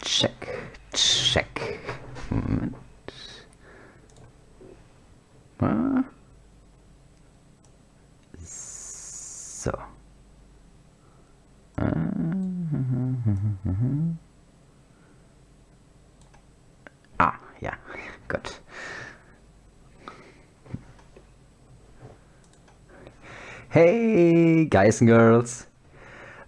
Check, check. Moment. So. Yeah, good. Hey, guys and girls.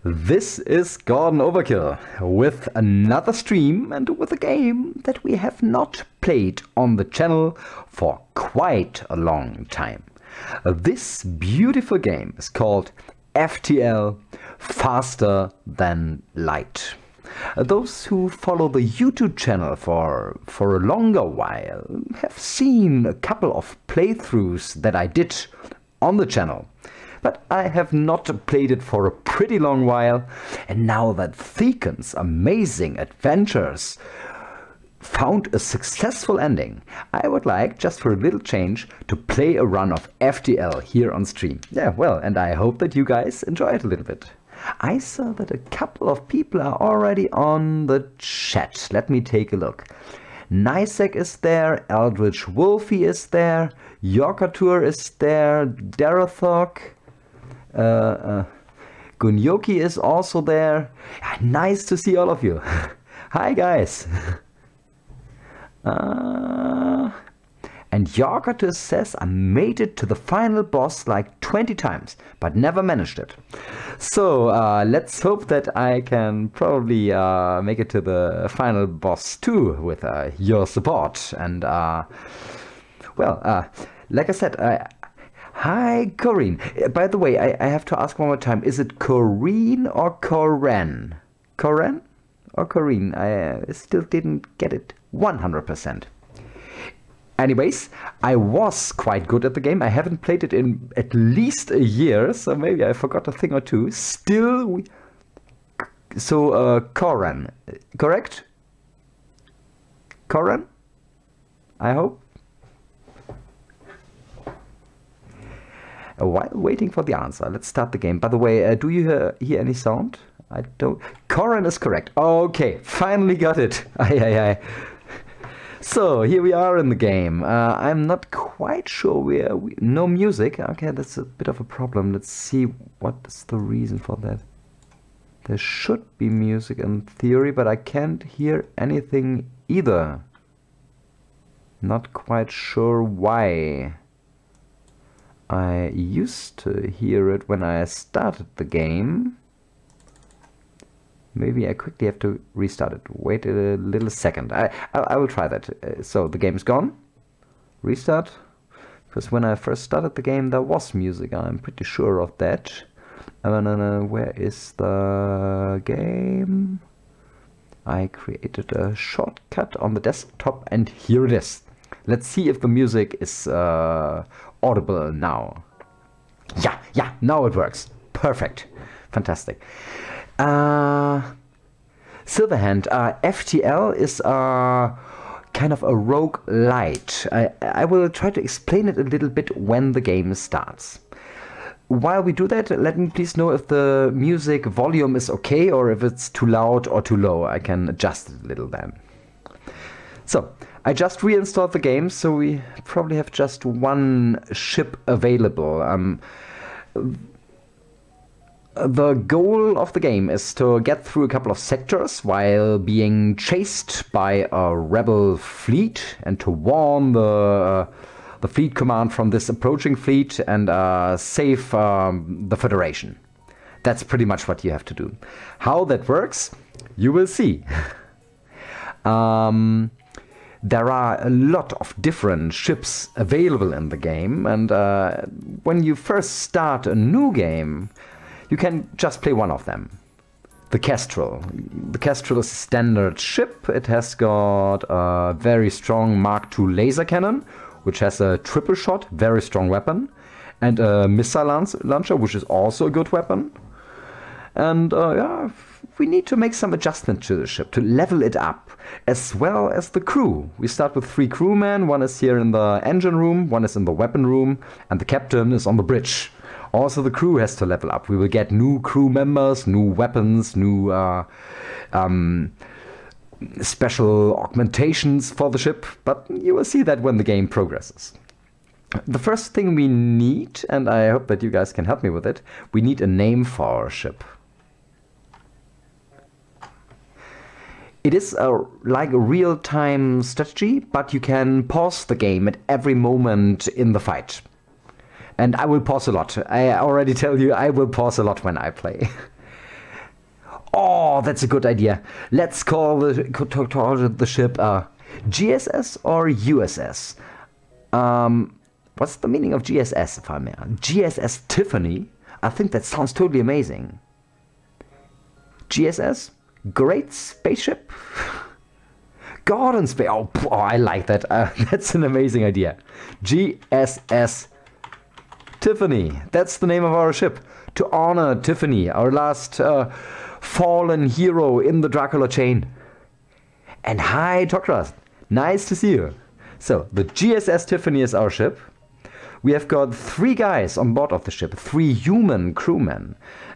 This is Gordon Overkill with another stream and with a game that we have not played on the channel for quite a long time. This beautiful game is called FTL Faster Than Light. Those who follow the YouTube channel for a longer while have seen a couple of playthroughs that I did on the channel. But I have not played it for a pretty long while, and now that Theken's amazing adventures found a successful ending, I would like, just for a little change, to play a run of FTL here on stream. Yeah, well, and I hope that you guys enjoy it a little bit. I saw that a couple of people are already on the chat. Let me take a look. Nisek is there, Eldritch Wolfie is there, Yorkatur is there, Darathok, Gunyoki is also there. Nice to see all of you. Hi guys. And Yorkatur says, I made it to the final boss like 20 times, but never managed it. So let's hope that I can probably make it to the final boss too with your support. And well, like I said, hi Corinne. By the way, I have to ask one more time, is it Corinne or Corinne? Corinne or Corinne? I still didn't get it 100%. Anyways, I was quite good at the game. I haven't played it in at least a year, so maybe I forgot a thing or two. Still, so Coran, correct? Coran? I hope. While waiting for the answer, let's start the game. By the way, do you hear any sound? I don't. Coran is correct. Okay, finally got it. Aye. So here we are in the game. I'm not quite sure where no music. Okay, that's a bit of a problem. Let's see what is the reason for that. There should be music in theory, but I can't hear anything either. Not quite sure why. I used to hear it when I started the game. Maybe I quickly have to restart it. Wait a little second. I will try that. So the game's gone. Restart. Because when I first started the game there was music. I'm pretty sure of that. Where is the game? I created a shortcut on the desktop and here it is. Let's see if the music is audible now. Yeah, now it works. Perfect. Fantastic. Silverhand, FTL is kind of a roguelite. I will try to explain it a little bit when the game starts. While we do that, let me please know if the music volume is okay or if it's too loud or too low. I can adjust it a little then. So, I just reinstalled the game, so we probably have just one ship available. The goal of the game is to get through a couple of sectors while being chased by a rebel fleet and to warn the fleet command from this approaching fleet and save the Federation. That's pretty much what you have to do. How that works, you will see. There are a lot of different ships available in the game, and when you first start a new game, you can just play one of them. The Kestrel. The Kestrel is a standard ship. It has got a very strong Mark II laser cannon, which has a triple shot, very strong weapon, and a missile launcher, which is also a good weapon. And yeah, we need to make some adjustments to the ship to level it up, as well as the crew. We start with 3 crewmen. One is here in the engine room, one is in the weapon room, and the captain is on the bridge. Also, the crew has to level up. We will get new crew members, new weapons, new special augmentations for the ship, but you will see that when the game progresses. The first thing we need, and I hope that you guys can help me with it, we need a name for our ship. It is like a real-time strategy, but you can pause the game at every moment in the fight. And I will pause a lot. I already tell you, I will pause a lot when I play. Oh, that's a good idea. Let's call the ship GSS or USS. What's the meaning of GSS, if I may? GSS Tiffany? I think that sounds totally amazing. GSS? Great spaceship? Garden space. Oh, I like that. That's an amazing idea. GSS Tiffany. That's the name of our ship. To honor Tiffany, our last fallen hero in the Dracula chain. And hi, Tok'ra. Nice to see you. So, the GSS Tiffany is our ship. We have got 3 guys on board of the ship, 3 human crewmen.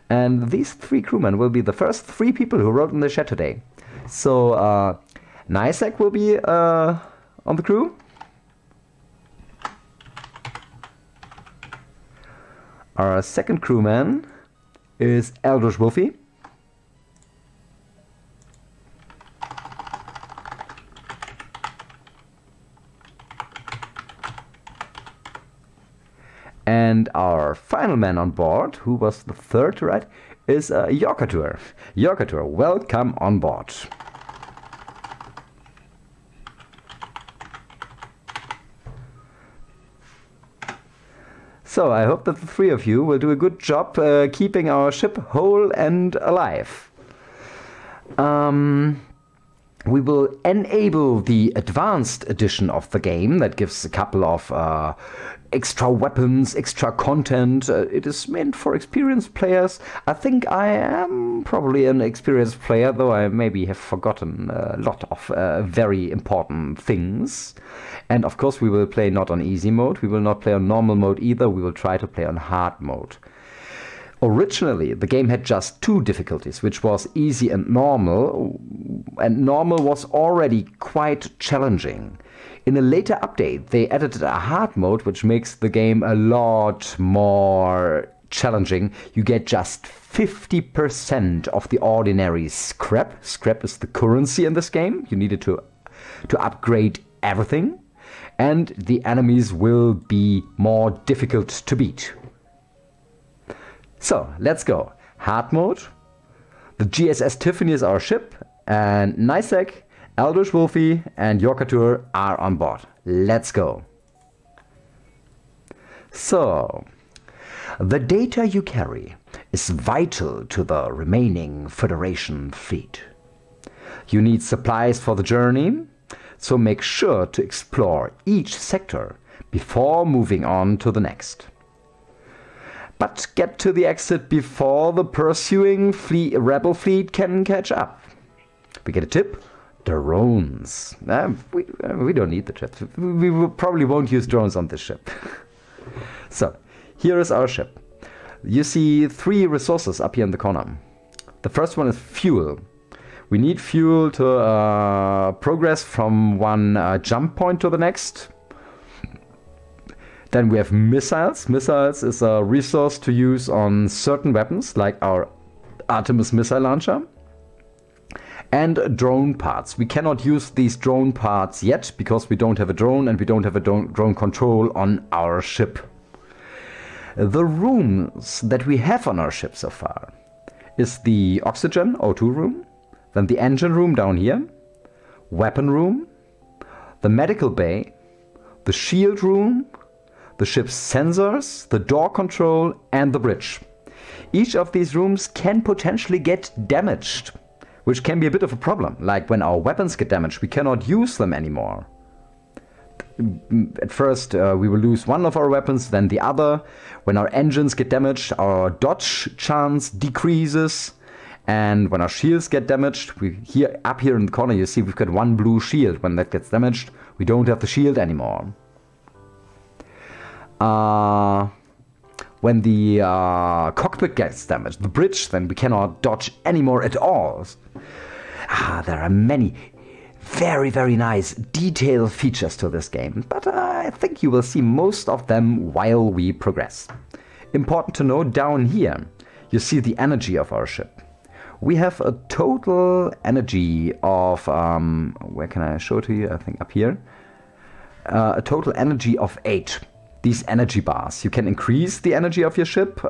And these 3 crewmen will be the first 3 people who rode in the chat today. So, Nysek will be on the crew. Our second crewman is Eldritch Wolfie. And our final man on board, who was the third, right, is Yorkatur. Yorkatur, welcome on board. So I hope that the 3 of you will do a good job keeping our ship whole and alive. We will enable the advanced edition of the game that gives a couple of extra weapons, extra content. It is meant for experienced players. I think I am probably an experienced player, though I maybe have forgotten a lot of very important things. And of course we will play not on easy mode, we will not play on normal mode either, we will try to play on hard mode. Originally, the game had just 2 difficulties, which was easy and normal was already quite challenging. In a later update, they added a hard mode, which makes the game a lot more challenging. You get just 50% of the ordinary scrap. Scrap is the currency in this game. You needed to upgrade everything. And the enemies will be more difficult to beat. So, let's go. Hard mode. The GSS Tiffany is our ship, and Nysek, Eldritch Wolfie, and Yorkatur are on board. Let's go. So, the data you carry is vital to the remaining Federation fleet. You need supplies for the journey, so make sure to explore each sector before moving on to the next. But get to the exit before the pursuing rebel fleet can catch up. We get a tip. Drones. We don't need the ships. We probably won't use drones on this ship. So, here is our ship. You see 3 resources up here in the corner. The first one is fuel. We need fuel to progress from one jump point to the next. Then we have missiles. Missiles is a resource to use on certain weapons, like our Artemis missile launcher. And drone parts. We cannot use these drone parts yet, because we don't have a drone and we don't have a drone control on our ship. The rooms that we have on our ship so far is the oxygen, O2 room, then the engine room down here, weapon room, the medical bay, the shield room, the ship's sensors, the door control, and the bridge. Each of these rooms can potentially get damaged, which can be a bit of a problem. Like when our weapons get damaged, we cannot use them anymore. At first we will lose one of our weapons, then the other. When our engines get damaged, our dodge chance decreases. And when our shields get damaged, up here in the corner you see we've got 1 blue shield. When that gets damaged, we don't have the shield anymore. When the cockpit gets damaged, the bridge, then we cannot dodge anymore at all. There are many very, very nice detailed features to this game, but I think you will see most of them while we progress. Important to know, down here you see the energy of our ship. We have a total energy of, where can I show to you? I think up here. A total energy of 8. These energy bars. You can increase the energy of your ship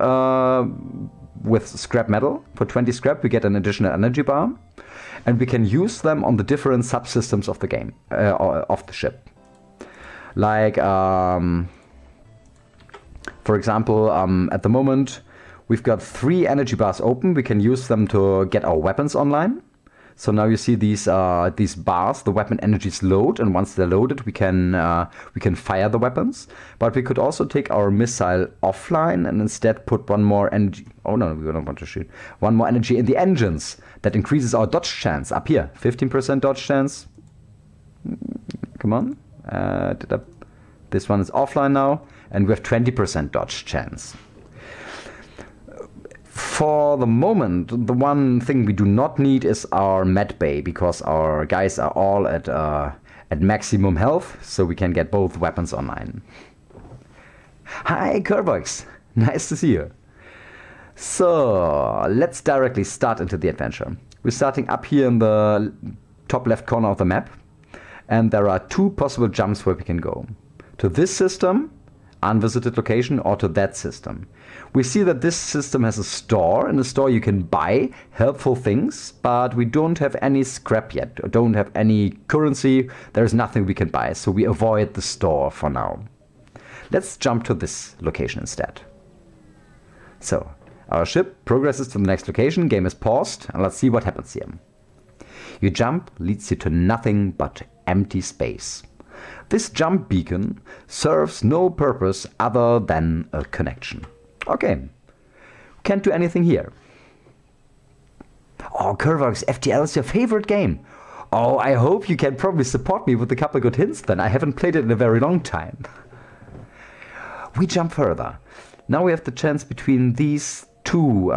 with scrap metal. For 20 scrap we get an additional energy bar. And we can use them on the different subsystems of the game, of the ship. Like, for example, at the moment we've got 3 energy bars open. We can use them to get our weapons online. So now you see these bars, the weapon energies load, and once they're loaded, we can fire the weapons. But we could also take our missile offline and instead put one more energy. Oh no, we don't want to shoot. One more energy in the engines that increases our dodge chance up here. 15% dodge chance. Come on. This one is offline now, and we have 20% dodge chance. For the moment, the one thing we do not need is our med bay, because our guys are all at maximum health, so we can get both weapons online. Hi, Kerbox! Nice to see you. So, let's directly start into the adventure. We're starting up here in the top left corner of the map, and there are 2 possible jumps where we can go. To this system, unvisited location, or to that system. We see that this system has a store. In the store you can buy helpful things, but we don't have any scrap yet, or don't have any currency. There's nothing we can buy, so we avoid the store for now. Let's jump to this location instead. So, our ship progresses to the next location, game is paused, and let's see what happens here. Your jump leads you to nothing but empty space. This jump beacon serves no purpose other than a connection. Okay, can't do anything here. Oh, Kervox, FTL is your favorite game. Oh, I hope you can probably support me with a couple good hints then. I haven't played it in a very long time. We jump further. Now we have the chance between these 2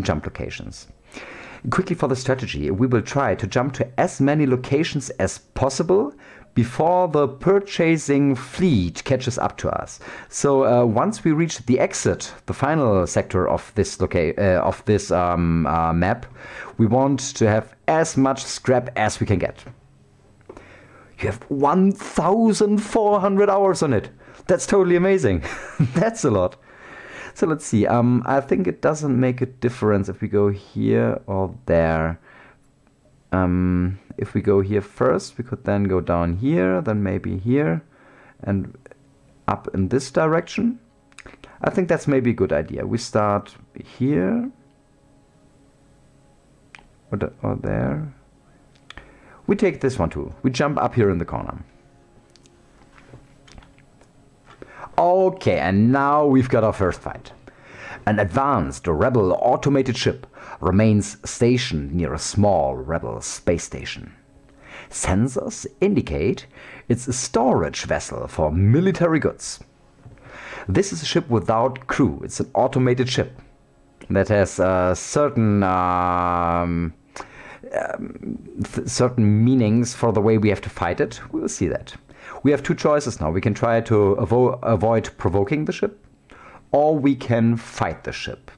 jump locations. Quickly for the strategy, we will try to jump to as many locations as possible before the purchasing fleet catches up to us. So once we reach the exit, the final sector of this map, we want to have as much scrap as we can get. You have 1,400 hours on it. That's totally amazing. That's a lot. So let's see. I think it doesn't make a difference if we go here or there. If we go here first, we could then go down here, then maybe here, and up in this direction. I think that's maybe a good idea. We start here, or there. We take this one too. We jump up here in the corner. Okay, and now we've got our first fight. An advanced rebel automated ship remains stationed near a small rebel space station. Sensors indicate it's a storage vessel for military goods. This is a ship without crew. It's an automated ship that has certain meanings for the way we have to fight it. We'll see that. We have 2 choices now. We can try to avoid provoking the ship, or we can fight the ship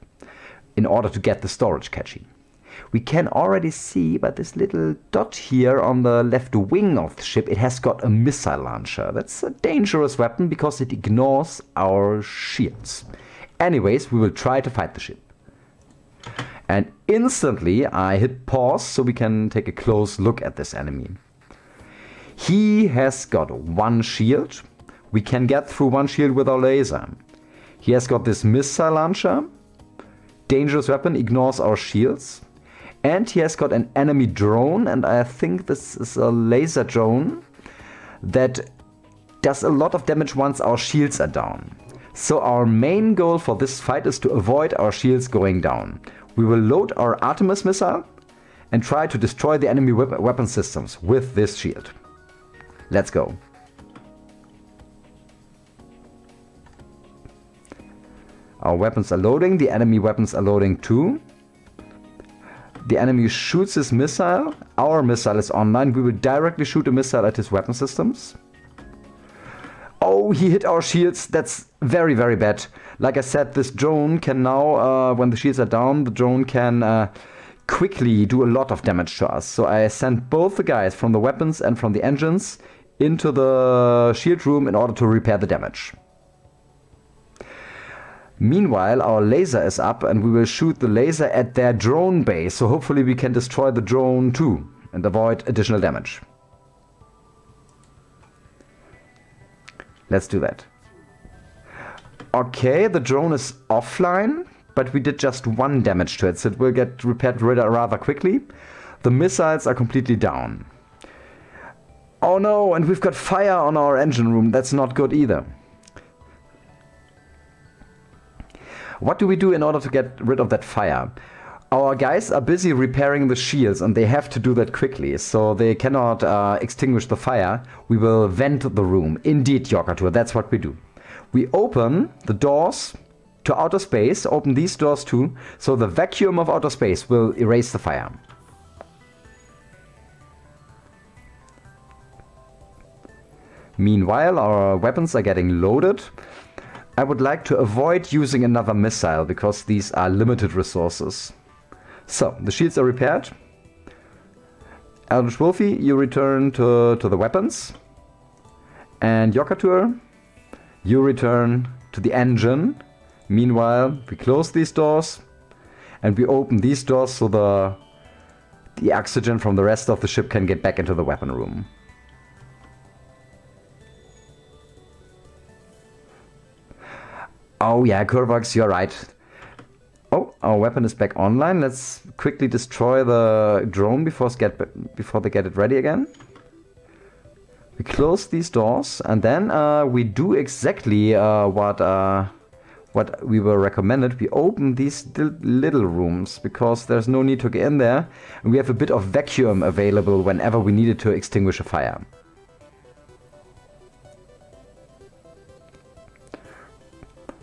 in order to get the storage cache. We can already see by this little dot here on the left wing of the ship, it has got a missile launcher. That's a dangerous weapon because it ignores our shields. Anyways, we will try to fight the ship. And instantly I hit pause so we can take a close look at this enemy. He has got 1 shield. We can get through 1 shield with our laser. He has got this missile launcher. Dangerous weapon, ignores our shields. And he has got an enemy drone, and I think this is a laser drone that does a lot of damage once our shields are down. So our main goal for this fight is to avoid our shields going down. We will load our Artemis missile and try to destroy the enemy weapon systems with this shield. Let's go. Our weapons are loading, the enemy weapons are loading too. The enemy shoots his missile. Our missile is online. We will directly shoot a missile at his weapon systems. Oh, he hit our shields. That's very, very bad. Like I said, this drone can now, when the shields are down, the drone can quickly do a lot of damage to us. So I sent both the guys from the weapons and from the engines into the shield room in order to repair the damage. Meanwhile, our laser is up and we will shoot the laser at their drone base. So hopefully we can destroy the drone too and avoid additional damage. Let's do that. Okay, the drone is offline, but we did just 1 damage to it, so it will get repaired rather quickly. The missiles are completely down. Oh no, and we've got fire on our engine room. That's not good either. What do we do in order to get rid of that fire? Our guys are busy repairing the shields and they have to do that quickly, so they cannot extinguish the fire. We will vent the room. Indeed, Yorkatur, that's what we do. We open the doors to outer space, open these doors too, so the vacuum of outer space will erase the fire. Meanwhile, our weapons are getting loaded. I would like to avoid using another missile because these are limited resources. So, the shields are repaired. Eldritch Wolfie, you return to the weapons. And Yorkatur, you return to the engine. Meanwhile, we close these doors. And we open these doors so the oxygen from the rest of the ship can get back into the weapon room. Oh yeah, Curvax, you're right. Oh, our weapon is back online. Let's quickly destroy the drone before they get it ready again. We close these doors and then we do exactly what we were recommended. We open these little rooms because there's no need to get in there. And we have a bit of vacuum available whenever we needed to extinguish a fire.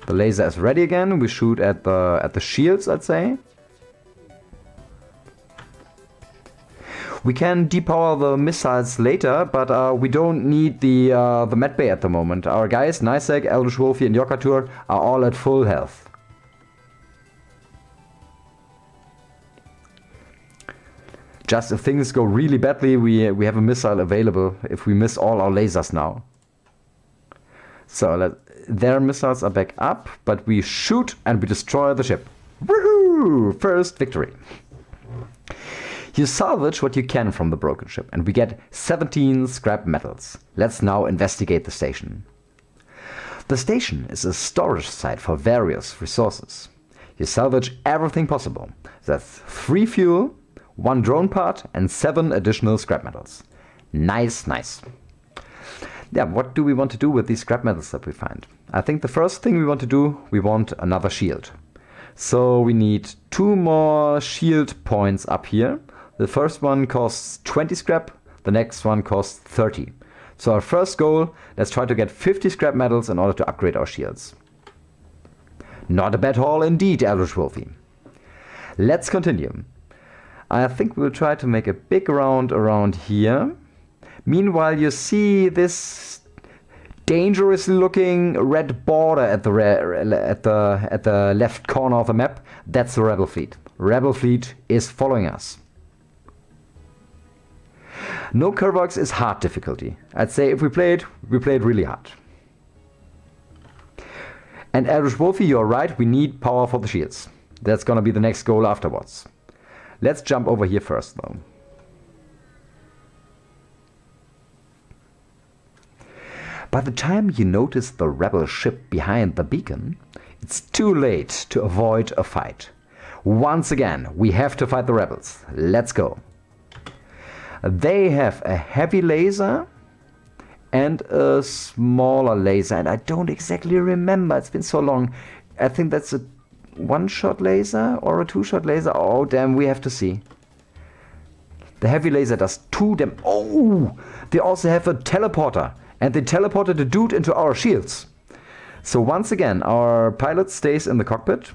The laser is ready again. We shoot at the shields, I'd say. We can depower the missiles later, but we don't need the medbay at the moment. Our guys, Nysek, Eldritch Wolfie and Yorkatur are all at full health. Just if things go really badly, we have a missile available if we miss all our lasers now. So their missiles are back up, but we shoot and we destroy the ship. Woohoo! First victory. You salvage what you can from the broken ship, and we get 17 scrap metals. Let's now investigate the station. The station is a storage site for various resources. You salvage everything possible. That's 3 fuel, 1 drone part, and 7 additional scrap metals. Nice, nice. Yeah, what do we want to do with these scrap metals that we find? I think the first thing we want to do, we want another shield. So we need 2 more shield points up here. The first one costs 20 scrap, the next one costs 30. So our first goal, let's try to get 50 scrap metals in order to upgrade our shields. Not a bad haul indeed, Eldritch Wolfie. Let's continue. I think we'll try to make a big round around here. Meanwhile, you see this dangerously looking red border at the left corner of the map. That's the Rebel fleet. Rebel fleet is following us. No Curvax is hard difficulty. I'd say if we play it really hard. And Eldritch Wolfie, you're right, we need power for the shields. That's gonna be the next goal afterwards. Let's jump over here first though. By the time you notice the rebel ship behind the beacon, it's too late to avoid a fight. Once again, we have to fight the rebels. Let's go. They have a heavy laser and a smaller laser, and I don't exactly remember, it's been so long. I think that's a 1-shot laser or a 2-shot laser. Oh damn, we have to see. The heavy laser does 2 damage. Oh, they also have a teleporter, and they teleported a dude into our shields. So once again, our pilot stays in the cockpit.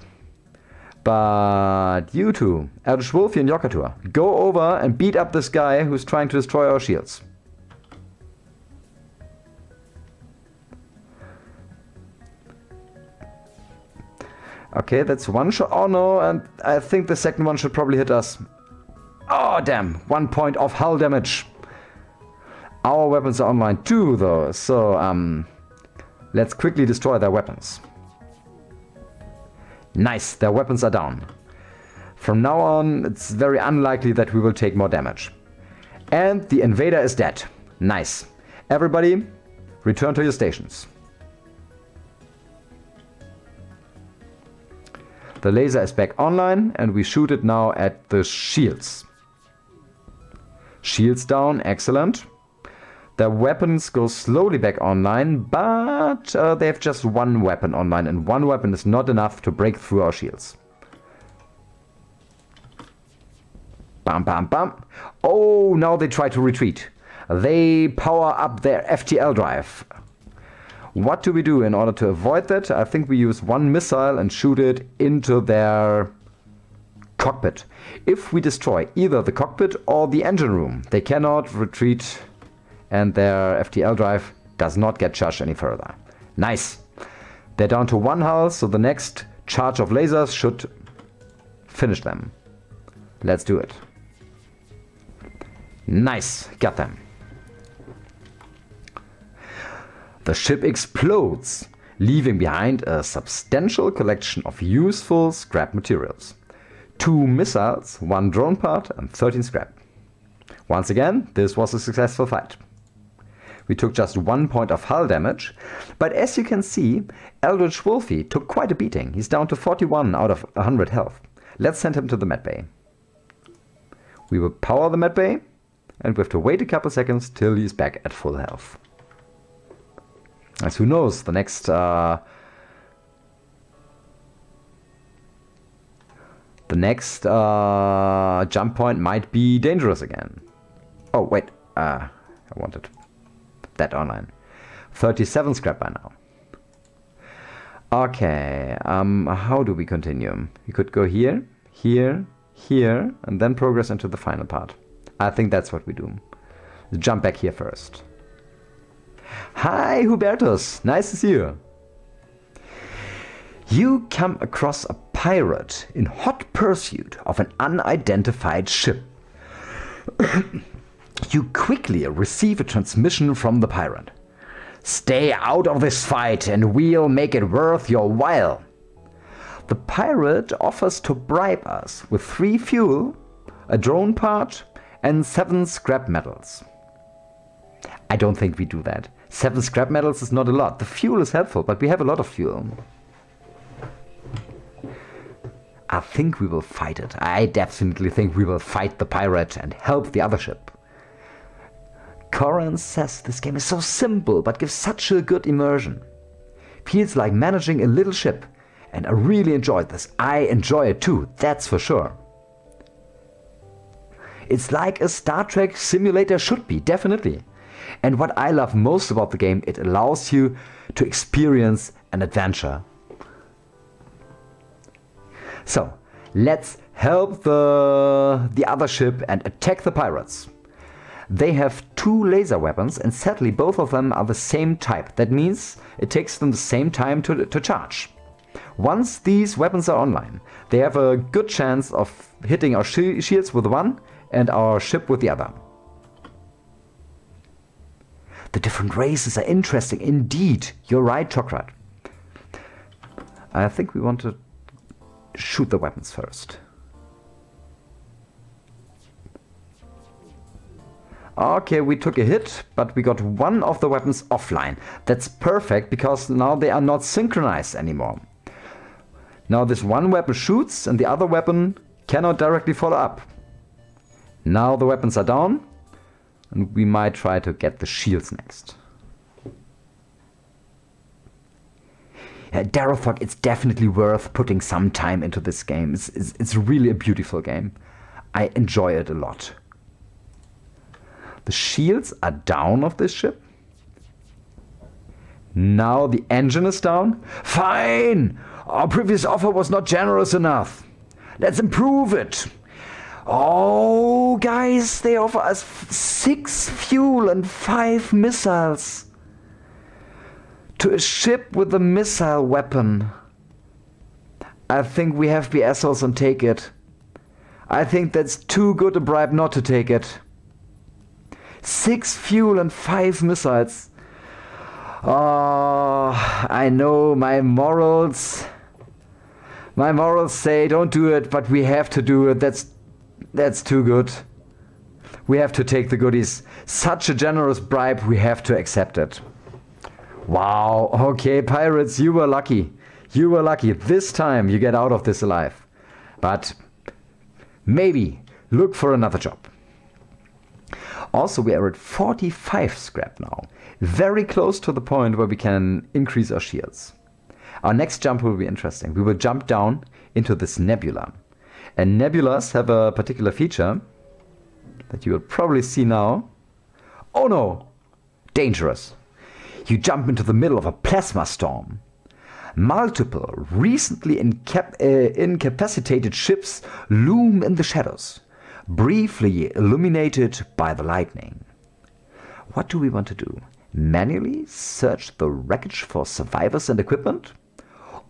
But you two, Eldritch Wolfie and Yockatur, go over and beat up this guy who's trying to destroy our shields. Okay, that's one shot. Oh no, and I think the second one should probably hit us. Oh damn, 1 point of hull damage. Our weapons are online too though, so let's quickly destroy their weapons. Nice, their weapons are down. From now on, it's very unlikely that we will take more damage. And the invader is dead. Nice. Everybody, return to your stations. The laser is back online and we shoot it now at the shields. Shields down, excellent. Their weapons go slowly back online, but they have just one weapon online, and one weapon is not enough to break through our shields. Bam, bam, bam. Oh, now they try to retreat. They power up their FTL drive. What do we do in order to avoid that? I think we use one missile and shoot it into their cockpit. If we destroy either the cockpit or the engine room, they cannot retreat and their FTL drive does not get charged any further. Nice. They're down to one hull, so the next charge of lasers should finish them. Let's do it. Nice. Got them. The ship explodes, leaving behind a substantial collection of useful scrap materials. 2 missiles, 1 drone part and 13 scrap. Once again, this was a successful fight. We took just 1 point of hull damage, but as you can see, Eldritch Wolfie took quite a beating. He's down to 41 out of 100 health. Let's send him to the medbay. We will power the medbay, and we have to wait a couple seconds till he's back at full health. As who knows, the next jump point might be dangerous again. Oh wait, I wanted that online. 37 scrap by now. Okay, how do we continue? We could go here, here, here, and then progress into the final part. I think that's what we do. Jump back here first. Hi, Hubertus. Nice to see you. You come across a pirate in hot pursuit of an unidentified ship. You quickly receive a transmission from the pirate. Stay out of this fight and we'll make it worth your while. The pirate offers to bribe us with 3 fuel, a drone part, and 7 scrap metals. I don't think we do that. 7 scrap metals is not a lot. The fuel is helpful, but we have a lot of fuel. I think we will fight it. I definitely think we will fight the pirate and help the other ship. Coran says this game is so simple, but gives such a good immersion. Feels like managing a little ship, and I really enjoyed this. I enjoy it too, that's for sure. It's like a Star Trek simulator should be, definitely. And what I love most about the game, it allows you to experience an adventure. So, let's help the other ship and attack the pirates. They have 2 laser weapons and sadly both of them are the same type. That means it takes them the same time to charge. Once these weapons are online, they have a good chance of hitting our shields with one and our ship with the other. The different races are interesting indeed. You're right, Chokrat. I think we want to shoot the weapons first. Okay, we took a hit, but we got one of the weapons offline. That's perfect, because now they are not synchronized anymore. Now this one weapon shoots and the other weapon cannot directly follow up. Now the weapons are down, and we might try to get the shields next. Darrothog, it's definitely worth putting some time into this game. It's really a beautiful game. I enjoy it a lot. The shields are down of this ship. Now the engine is down. Fine! Our previous offer was not generous enough. Let's improve it. Oh, guys, they offer us 6 fuel and 5 missiles. To a ship with a missile weapon. I think we have to be assholes and take it. I think that's too good a bribe not to take it. 6 fuel and 5 missiles. Oh, I know my morals. My morals say don't do it, but we have to do it. That's too good. We have to take the goodies. Such a generous bribe, we have to accept it. Wow, okay, pirates, you were lucky. You were lucky. This time you get out of this alive. But maybe look for another job. Also, we are at 45 scrap now. Very close to the point where we can increase our shields. Our next jump will be interesting. We will jump down into this nebula. And nebulas have a particular feature that you will probably see now. Oh no! Dangerous. You jump into the middle of a plasma storm. Multiple recently incapacitated ships loom in the shadows, briefly illuminated by the lightning. What do we want to do? Manually search the wreckage for survivors and equipment?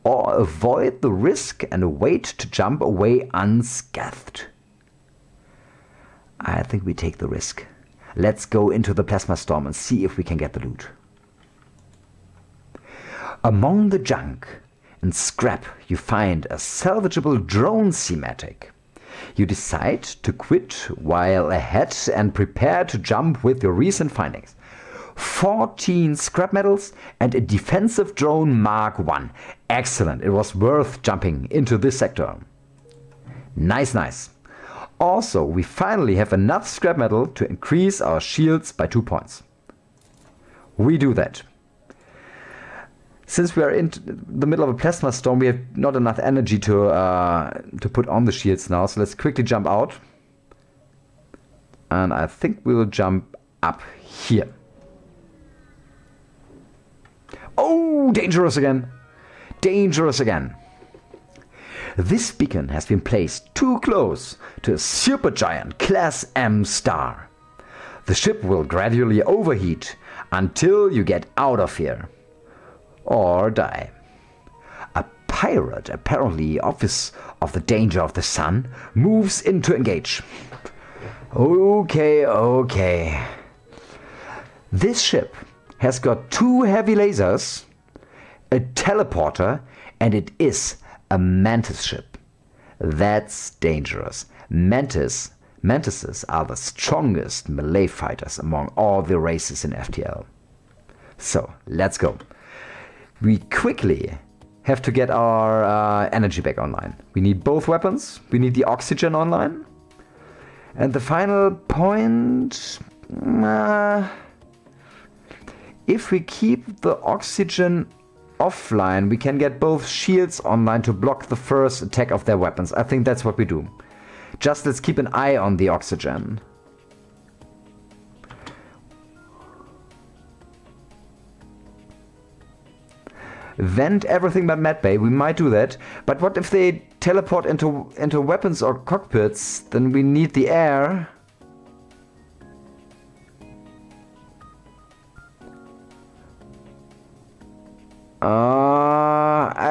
Or avoid the risk and wait to jump away unscathed? I think we take the risk. Let's go into the plasma storm and see if we can get the loot. Among the junk and scrap you find a salvageable drone schematic. You decide to quit while ahead and prepare to jump with your recent findings. 14 scrap metals and a defensive drone Mark I. Excellent, it was worth jumping into this sector. Nice, nice. Also, we finally have enough scrap metal to increase our shields by 2 points. We do that. Since we are in the middle of a plasma storm, we have not enough energy to put on the shields now. So let's quickly jump out. And I think we will jump up here. Oh, dangerous again. Dangerous again. This beacon has been placed too close to a supergiant Class M star. The ship will gradually overheat until you get out of here. Or die. A pirate, apparently obvious of the danger of the sun, moves in to engage. Okay, okay. This ship has got 2 heavy lasers, a teleporter, and it is a mantis ship. That's dangerous. Mantises are the strongest melee fighters among all the races in FTL. So, let's go. We quickly have to get our energy back online. We need both weapons. We need the oxygen online. And the final point... if we keep the oxygen offline, we can get both shields online to block the first attack of their weapons. I think that's what we do. Just let's keep an eye on the oxygen. Vent everything by medbay, we might do that. But what if they teleport into weapons or cockpits? Then we need the air.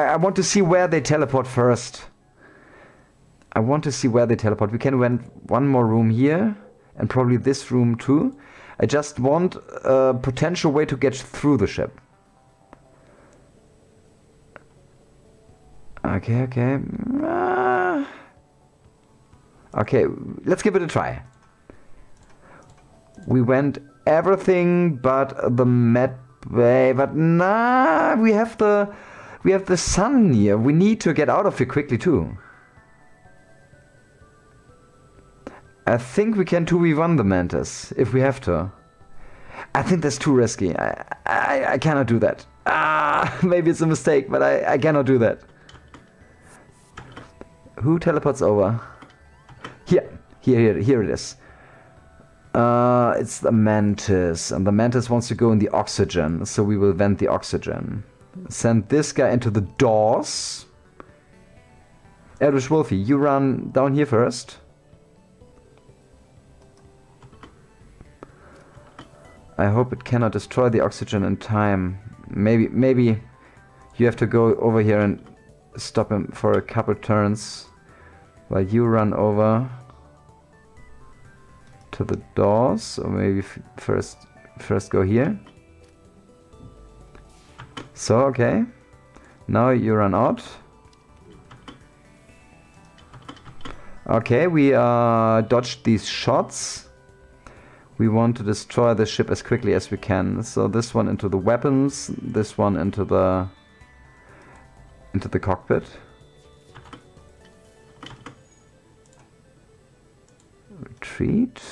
I want to see where they teleport first. I want to see where they teleport. We can rent one more room here. And probably this room too. I just want a potential way to get through the ship. Okay, okay. Okay, let's give it a try. We went everything but the med bay, but nah, we have the sun here. We need to get out of here quickly too. I think we can 2v1 the mantis if we have to. I think that's too risky. I cannot do that. Maybe it's a mistake, but I cannot do that. Who teleports over? Here it is. It's the mantis, and the mantis wants to go in the oxygen, so we will vent the oxygen. Send this guy into the doors. Eldritch Wolfie, you run down here first. I hope it cannot destroy the oxygen in time. Maybe you have to go over here and stop him for a couple turns while you run over to the doors, or maybe first go here. So okay, now you run out. Okay, we dodged these shots. We want to destroy the ship as quickly as we can. So this one into the weapons, this one into the cockpit. Retreat.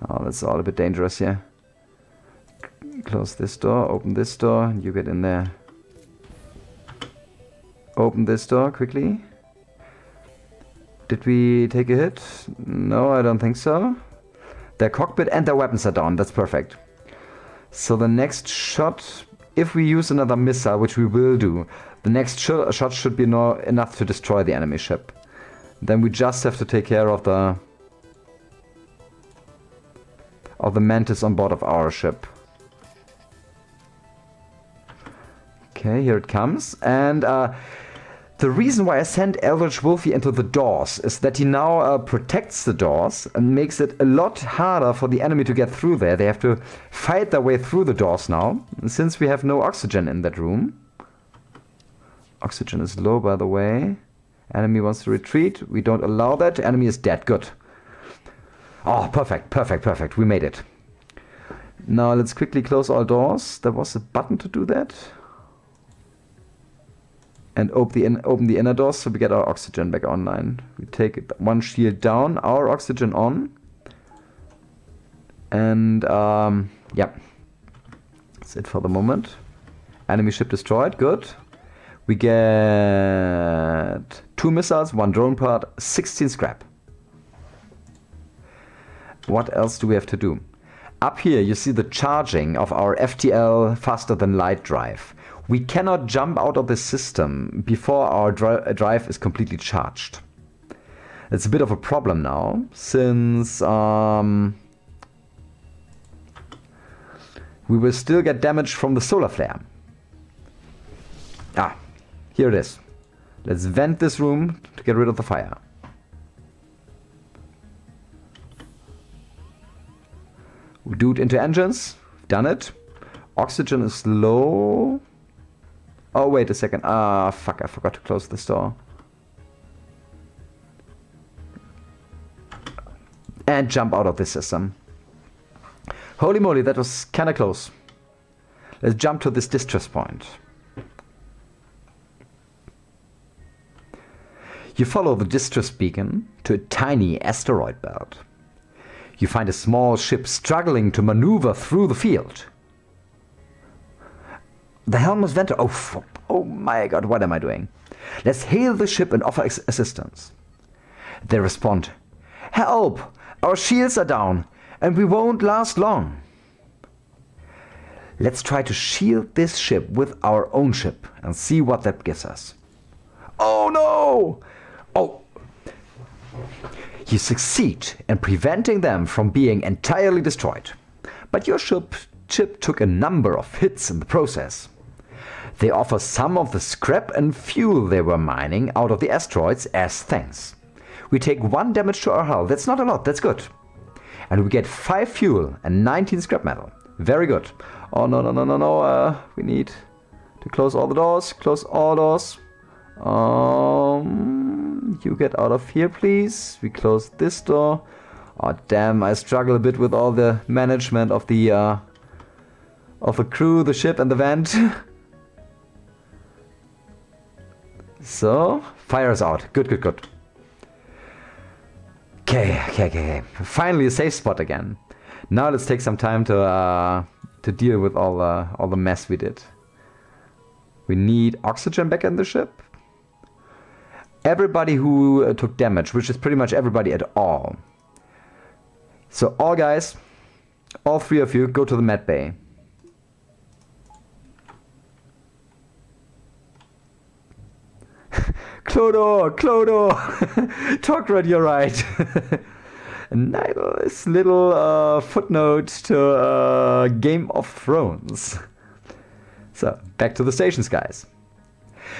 Oh, that's all a bit dangerous here. Close this door, open this door, you get in there. Open this door quickly. Did we take a hit? No, I don't think so. Their cockpit and their weapons are down, that's perfect. So the next shot, if we use another missile, which we will do, the next shot should be enough to destroy the enemy ship. Then we just have to take care of the mantis on board of our ship. Okay, here it comes. And the reason why I sent Eldritch Wolfie into the doors is that he now protects the doors and makes it a lot harder for the enemy to get through there. They have to fight their way through the doors now, since we have no oxygen in that room. Oxygen is low, by the way. Enemy wants to retreat. We don't allow that. Enemy is dead. Good. Oh, perfect, perfect, perfect. We made it. Now let's quickly close all doors. There was a button to do that. And open the inner doors so we get our oxygen back online. We take one shield down, our oxygen on. And yeah, that's it for the moment. Enemy ship destroyed, good. We get 2 missiles, 1 drone part, 16 scrap. What else do we have to do? Up here you see the charging of our FTL faster than light drive. We cannot jump out of the system before our drive is completely charged. It's a bit of a problem now, since we will still get damage from the solar flare. Ah, here it is. Let's vent this room to get rid of the fire. We do it into engines. Done it. Oxygen is low. Oh, wait a second. Ah, fuck, I forgot to close this door. And jump out of this system. Holy moly, that was kinda close. Let's jump to this distress point. You follow the distress beacon to a tiny asteroid belt. You find a small ship struggling to maneuver through the field. The helm is vented. Oh my god, what am I doing? Let's hail the ship and offer assistance. They respond, "Help! Our shields are down, and we won't last long." Let's try to shield this ship with our own ship and see what that gives us. Oh no! Oh! You succeed in preventing them from being entirely destroyed. But your ship took a number of hits in the process. They offer some of the scrap and fuel they were mining out of the asteroids as thanks. We take 1 damage to our hull. That's not a lot, that's good. And we get 5 fuel and 19 scrap metal. Very good. Oh no, no, no, no, no. We need to close all the doors. Close all doors. You get out of here, please. We close this door. Oh damn, I struggle a bit with all the management of the crew, the ship and the vent. So, fire is out. Good, good, good. Okay. Finally a safe spot again. Now let's take some time to deal with all the mess we did. We need oxygen back in the ship. Everybody who took damage, which is pretty much everybody at all. So all guys, all 3 of you, go to the med bay. Clodor! Tograt, you're right. A nice little footnote to Game of Thrones. So, back to the stations, guys.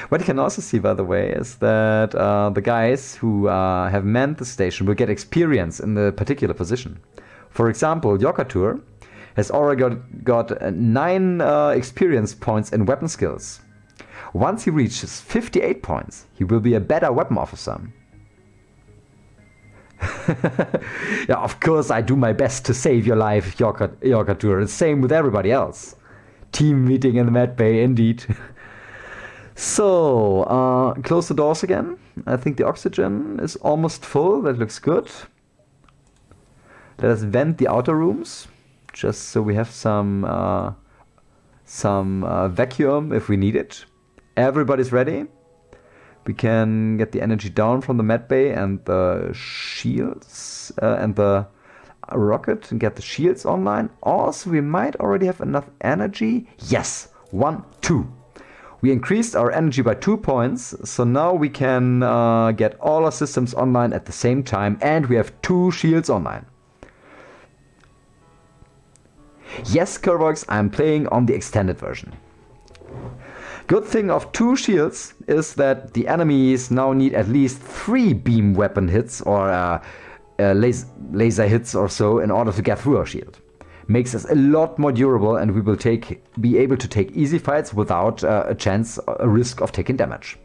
What you can also see, by the way, is that the guys who have manned the station will get experience in the particular position. For example, Yokatur has already got 9 experience points in weapon skills. Once he reaches 58 points, he will be a better weapon officer. Yeah, of course I do my best to save your life, Yokatur. It's same with everybody else. Team meeting in the Med Bay, indeed. So, close the doors again. I think the oxygen is almost full. That looks good. Let us vent the outer rooms, just so we have some vacuum if we need it. Everybody's ready. We can get the energy down from the med bay and the shields and the rocket and get the shields online. Also, we might already have enough energy. Yes, 1, 2. We increased our energy by 2 points, so now we can get all our systems online at the same time, and we have 2 shields online. Yes, Kervox, I'm playing on the extended version. Good thing of 2 shields is that the enemies now need at least 3 beam weapon hits or laser hits or so in order to get through our shield. Makes us a lot more durable, and we will be able to take easy fights without a risk of taking damage.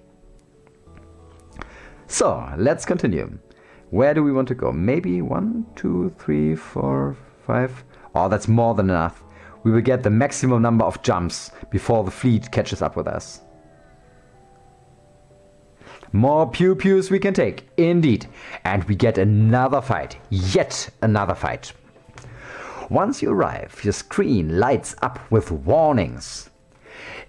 So, let's continue. Where do we want to go? Maybe 1, 2, 3, 4, 5... Oh, that's more than enough. We will get the maximum number of jumps before the fleet catches up with us. More pew-pews we can take, indeed. And we get another fight. Yet another fight. Once you arrive, your screen lights up with warnings.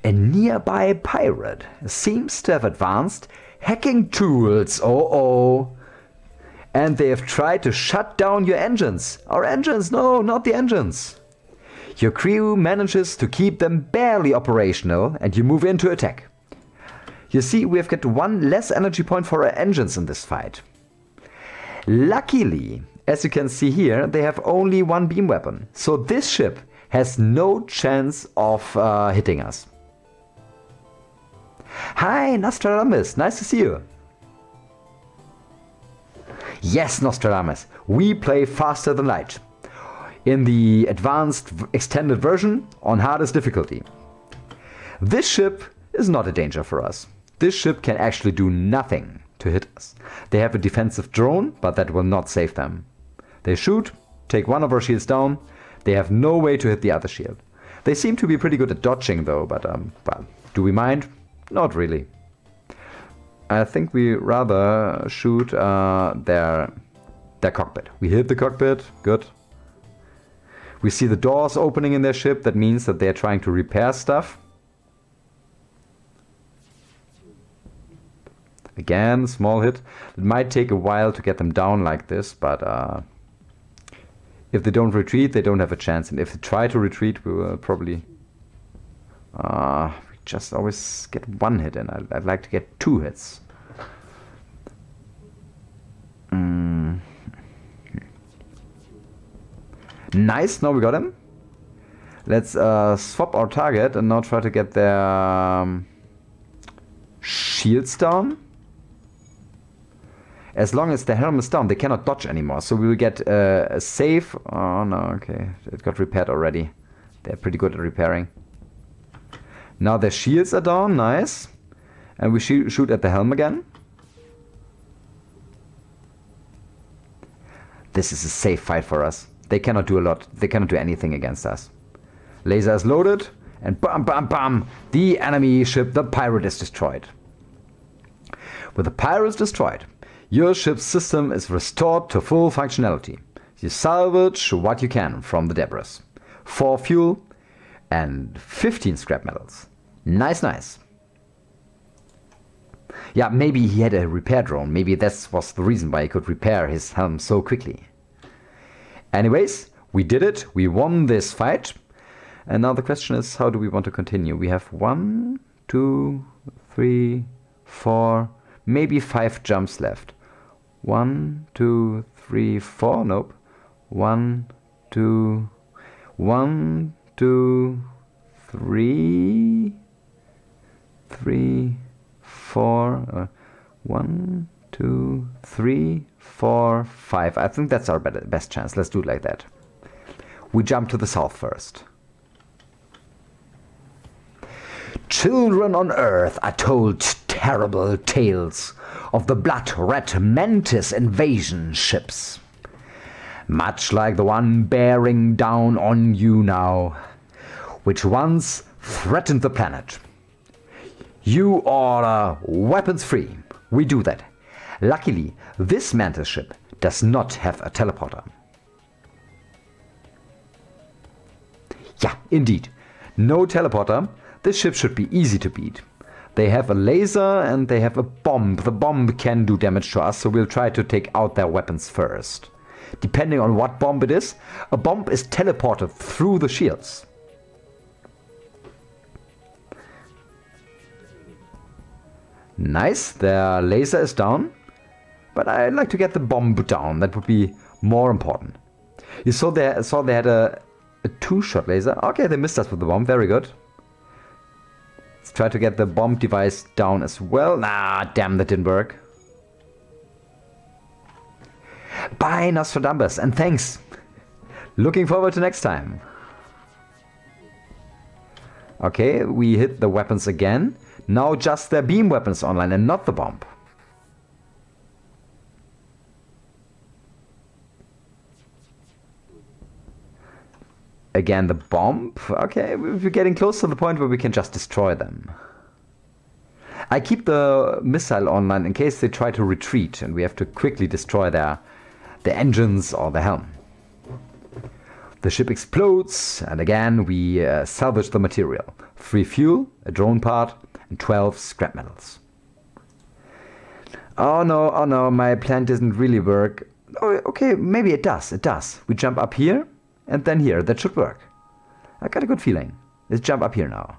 A nearby pirate seems to have advanced hacking tools. Oh. And they have tried to shut down your engines. Our engines? No, not the engines. Your crew manages to keep them barely operational, and you move in to attack. You see, we have got 1 less energy point for our engines in this fight. Luckily, as you can see here, they have only 1 beam weapon. So this ship has no chance of hitting us. Hi, Nostradamus. Nice to see you. Yes, Nostradamus. We play faster than light. In the advanced extended version on hardest difficulty. This ship is not a danger for us. This ship can actually do nothing to hit us. They have a defensive drone, but that will not save them. They shoot, take one of our shields down. They have no way to hit the other shield. They seem to be pretty good at dodging though, but well, do we mind? Not really. I think we rather shoot their cockpit. We hit the cockpit, good. We see the doors opening in their ship. That means that they're trying to repair stuff. Again, small hit. It might take a while to get them down like this, but if they don't retreat, they don't have a chance. And if they try to retreat, we will probably... we just always get 1 hit in. I'd like to get 2 hits. Nice, now we got him. Let's swap our target and now try to get their shields down. As long as the helm is down, they cannot dodge anymore. So we will get a save. Oh no, okay. It got repaired already. They're pretty good at repairing. Now their shields are down, nice. And we shoot at the helm again. This is a safe fight for us. They cannot do a lot. They cannot do anything against us. Laser is loaded. And bam, bam, bam. The enemy ship, the pirate, is destroyed. With the pirates destroyed, your ship's system is restored to full functionality. You salvage what you can from the debris. 4 fuel and 15 scrap metals. Nice, nice. Yeah, maybe he had a repair drone. Maybe that was the reason why he could repair his helm so quickly. Anyways, we did it. We won this fight. And now the question is, how do we want to continue? We have 1, 2, 3, 4, maybe 5 jumps left. 1, 2, 3, 4. Nope. 1, 2, 1, 2, 3, 3, 4. 1, 2, 3, 4, 5. I think that's our best chance. Let's do it like that. We jump to the south first. Children on Earth are told terrible tales of the blood-red mantis invasion ships. Much like the one bearing down on you now, which once threatened the planet. You order weapons free. We do that. Luckily, this mantis ship does not have a teleporter. Yeah, indeed. No teleporter. This ship should be easy to beat. They have a laser and they have a bomb. The bomb can do damage to us, so we'll try to take out their weapons first. Depending on what bomb it is, a bomb is teleported through the shields. Nice, their laser is down. But I'd like to get the bomb down. That would be more important. You saw they had a 2-shot laser. Okay, they missed us with the bomb. Very good. Let's try to get the bomb device down as well. Nah, damn, that didn't work. Bye, Nostradamus, and thanks. Looking forward to next time. Okay, we hit the weapons again. Now just their beam weapons online and not the bomb. Again, the bomb. Okay, we're getting close to the point where we can just destroy them. I keep the missile online in case they try to retreat and we have to quickly destroy their engines or the helm. The ship explodes, and again we salvage the material. 3 fuel, a drone part, and 12 scrap metals. Oh no, my plan doesn't really work. Oh, okay, maybe it does. We jump up here, and then here. That should work. I got a good feeling. Let's jump up here now.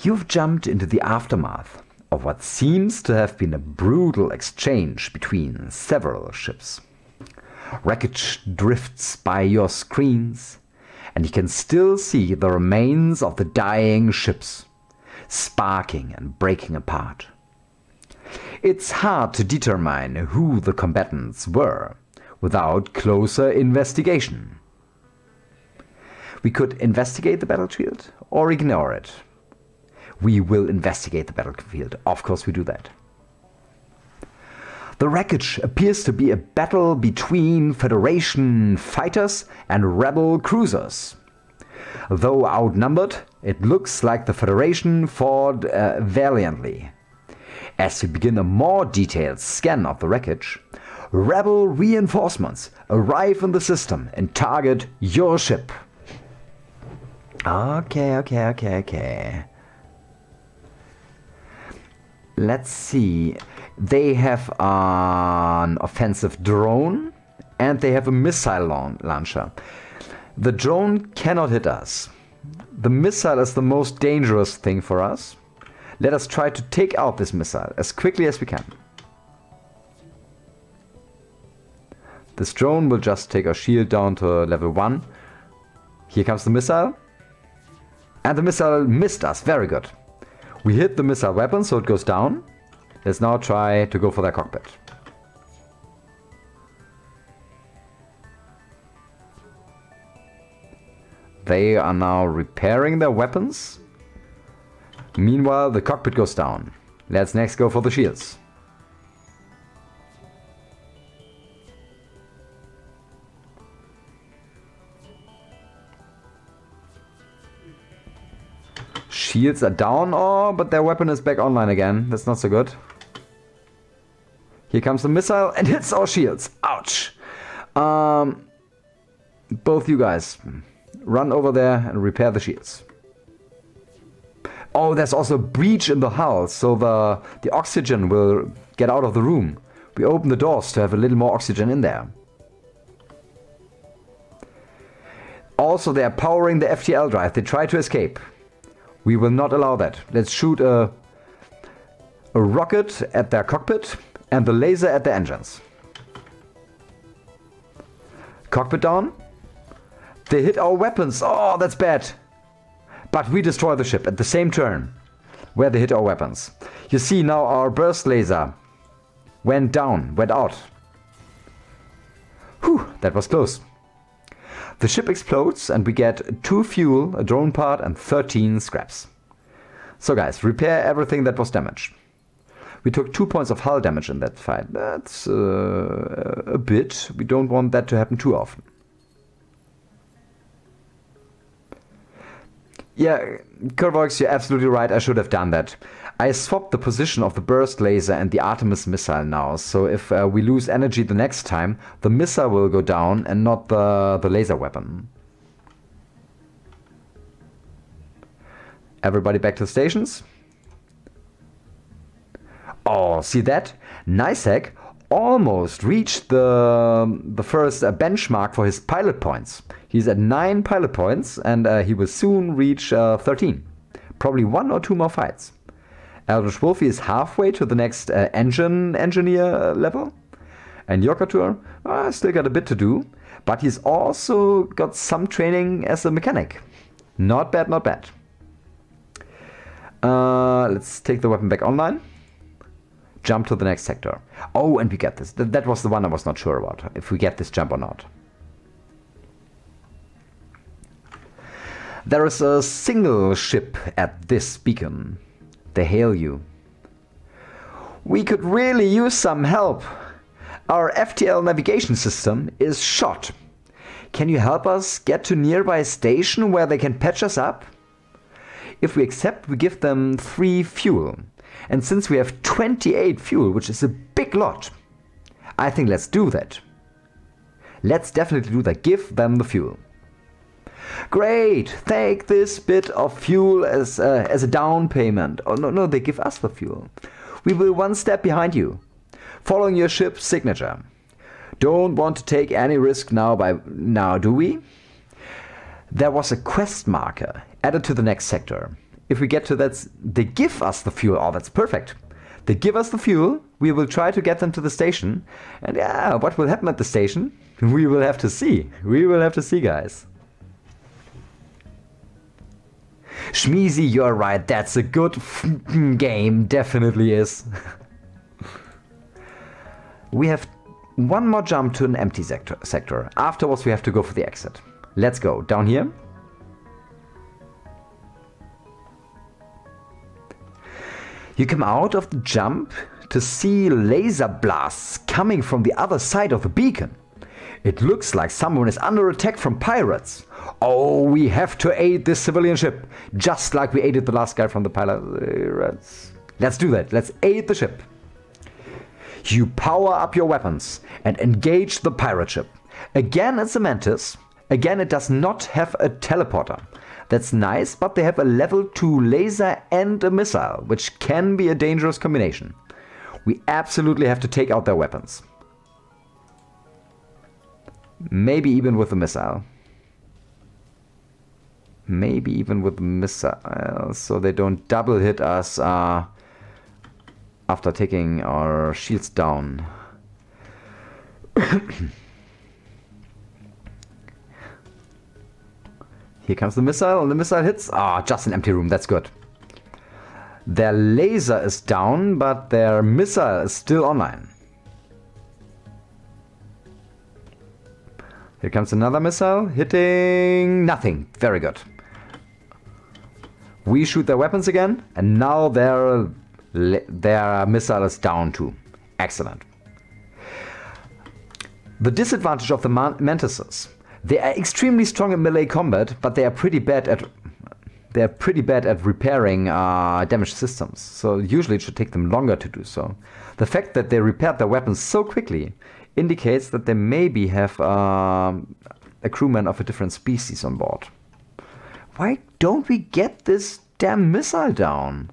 You've jumped into the aftermath of what seems to have been a brutal exchange between several ships. Wreckage drifts by your screens, and you can still see the remains of the dying ships, sparking and breaking apart. It's hard to determine who the combatants were without closer investigation. We could investigate the battlefield or ignore it. We will investigate the battlefield. Of course we do that. The wreckage appears to be a battle between Federation fighters and Rebel cruisers. Though outnumbered, it looks like the Federation fought valiantly. As we begin a more detailed scan of the wreckage, Rebel reinforcements arrive in the system and target your ship. Okay. Let's see. They have an offensive drone and they have a missile launcher. The drone cannot hit us. The missile is the most dangerous thing for us. Let us try to take out this missile as quickly as we can. This drone will just take our shield down to level 1. Here comes the missile. And the missile missed us. Very good. We hit the missile weapon, so it goes down. Let's now try to go for their cockpit. They are now repairing their weapons. Meanwhile, the cockpit goes down. Let's next go for the shields. Shields are down, but their weapon is back online again. That's not so good. Here comes the missile and hits our shields. Ouch! Both you guys, run over there and repair the shields. Oh, there's also a breach in the hull, so the oxygen will get out of the room. We open the doors to have a little more oxygen in there. Also, they are powering the FTL drive. They try to escape. We will not allow that. Let's shoot a rocket at their cockpit and the laser at the engines. Cockpit down. They hit our weapons. Oh, that's bad. But we destroy the ship at the same turn where they hit our weapons. You see now our burst laser went down, went out. Whew, that was close. The ship explodes and we get 2 fuel, a drone part and 13 scraps. So guys, repair everything that was damaged. We took 2 points of hull damage in that fight. That's a bit. We don't want that to happen too often. Yeah, Curvox, you're absolutely right. I should have done that. I swapped the position of the burst laser and the Artemis missile now. So if we lose energy the next time, the missile will go down and not the laser weapon. Everybody back to the stations. Oh, see that? Nysack almost reached the first benchmark for his pilot points. He's at 9 pilot points and he will soon reach 13. Probably 1 or 2 more fights. Eldritch Wolfie is halfway to the next engine engineer level. And Yokatur still got a bit to do. But he's also got some training as a mechanic. Not bad, not bad. Let's take the weapon back online. Jump to the next sector. Oh, and we get this. That was the one I was not sure about, if we get this jump or not. There is a single ship at this beacon. They hail you. We could really use some help. Our FTL navigation system is shot. Can you help us get to nearby station where they can patch us up? If we accept, we give them 3 fuel. And since we have 28 fuel, which is a big lot, I think let's do that. Let's definitely do that. Give them the fuel. Great! Take this bit of fuel as a down payment. Oh, no, they give us the fuel. We will 1 step behind you, following your ship's signature. Don't want to take any risk now, do we? There was a quest marker added to the next sector. If we get to that, they give us the fuel. Oh, that's perfect. They give us the fuel. We will try to get them to the station. And yeah, what will happen at the station? We will have to see. We will have to see, guys. Shmeezy, you're right. That's a good game. Definitely is. We have 1 more jump to an empty sector. Afterwards, we have to go for the exit. Let's go. Down here. You come out of the jump to see laser blasts coming from the other side of the beacon. It looks like someone is under attack from pirates. Oh, we have to aid this civilian ship, just like we aided the last guy from the pirates. Let's do that. Let's aid the ship. You power up your weapons and engage the pirate ship. Again, it's a Mantis. Again, it does not have a teleporter. That's nice, but they have a level 2 laser and a missile, which can be a dangerous combination. We absolutely have to take out their weapons. Maybe even with the missile. Maybe even with the missile, so they don't double hit us after taking our shields down. Here comes the missile, and the missile hits. Ah, just an empty room, that's good. Their laser is down, but their missile is still online. Here comes another missile, hitting nothing. Very good. We shoot their weapons again, and now their missile is down too. Excellent. The disadvantage of the Mantises. They are extremely strong in melee combat, but they are pretty bad at repairing damaged systems. So usually it should take them longer to do so. The fact that they repaired their weapons so quickly indicates that they maybe have a crewman of a different species on board. Why don't we get this damn missile down?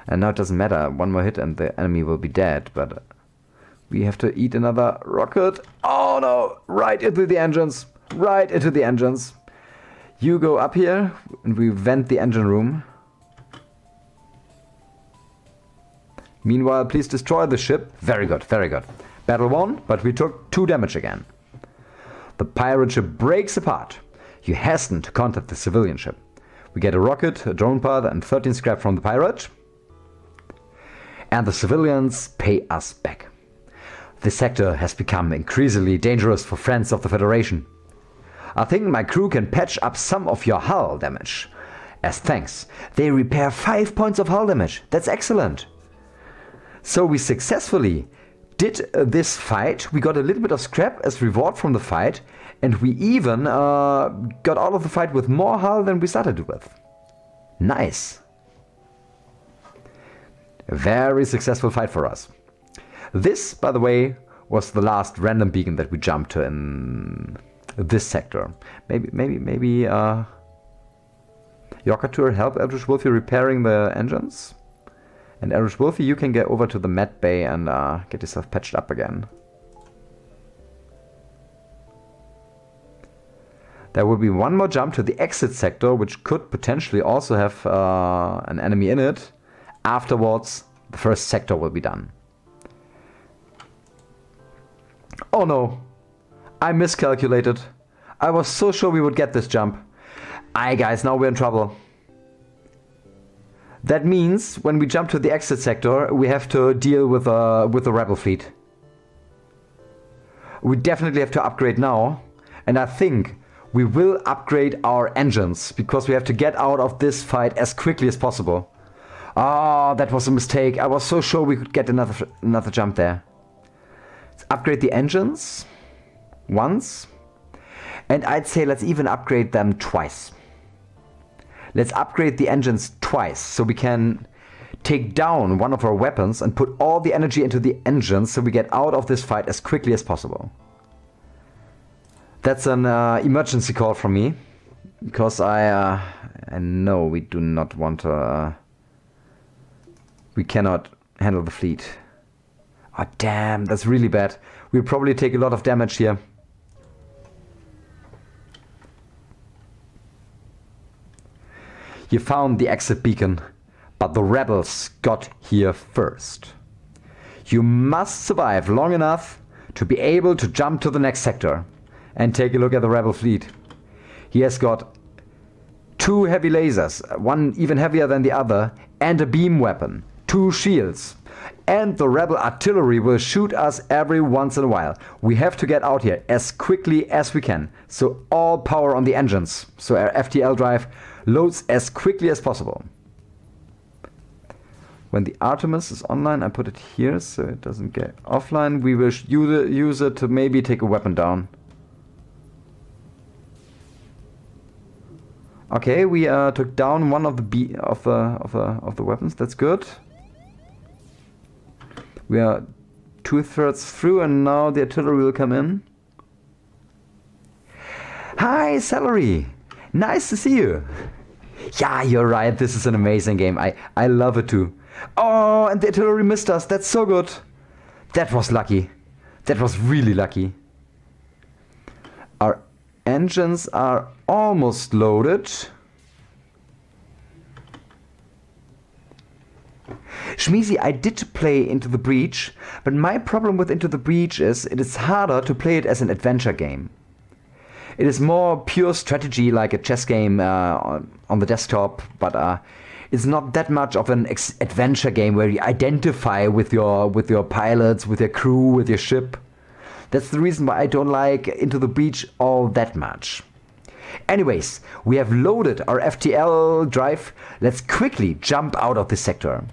And now it doesn't matter. 1 more hit and the enemy will be dead, but we have to eat another rocket. Oh no! Right into the engines. right into the engines. You go up here and we vent the engine room. Meanwhile, please destroy the ship. Very good, very good. Battle won, but we took 2 damage again. The pirate ship breaks apart. You hasten to contact the civilian ship. We get a rocket, a drone pod, and 13 scrap from the pirate. And the civilians pay us back. This sector has become increasingly dangerous for friends of the Federation. I think my crew can patch up some of your hull damage. As thanks, they repair 5 points of hull damage. That's excellent. So we successfully did this fight. We got a little bit of scrap as reward from the fight. And we even got out of the fight with more hull than we started it with. Nice. A very successful fight for us. This, by the way, was the last random beacon that we jumped to in this sector. Maybe Yorkatur help Eldritch Wolfie repairing the engines? And Eldritch Wolfie, you can get over to the med bay and get yourself patched up again. There will be one more jump to the exit sector, which could potentially also have an enemy in it. Afterwards, the first sector will be done. Oh no, I miscalculated. I was so sure we would get this jump. Aye guys, now we're in trouble. That means when we jump to the exit sector, we have to deal with the rebel fleet. We definitely have to upgrade now, and I think we will upgrade our engines because we have to get out of this fight as quickly as possible. Oh, that was a mistake. I was so sure we could get another jump there. Let's upgrade the engines once, and I'd say let's even upgrade them twice. Let's upgrade the engines twice so we can take down one of our weapons and put all the energy into the engines so we get out of this fight as quickly as possible. That's an emergency call from me, because I know we do not want to... we cannot handle the fleet. Oh damn, that's really bad. We'll probably take a lot of damage here. You found the exit beacon, but the rebels got here first. You must survive long enough to be able to jump to the next sector. And take a look at the rebel fleet. He has got 2 heavy lasers, one even heavier than the other, and a beam weapon, 2 shields. And the rebel artillery will shoot us every once in a while. We have to get out here as quickly as we can. So all power on the engines. So our FTL drive loads as quickly as possible. When the Artemis is online, I put it here so it doesn't get offline. We will use it to maybe take a weapon down. Okay, we took down one of the weapons. That's good. We are 2/3 through, and now the artillery will come in. Hi, Celery! Nice to see you. Yeah, you're right. This is an amazing game. I love it too. Oh, and the artillery missed us. That's so good. That was lucky. That was really lucky. Our engines are almost loaded. Shmeezy, I did play Into the Breach, but my problem with Into the Breach is it is harder to play it as an adventure game. It is more pure strategy, like a chess game on the desktop, but it's not that much of an adventure game where you identify with your pilots, with your crew, with your ship. That's the reason why I don't like Into the Breach all that much. Anyways, we have loaded our FTL drive. Let's quickly jump out of this sector.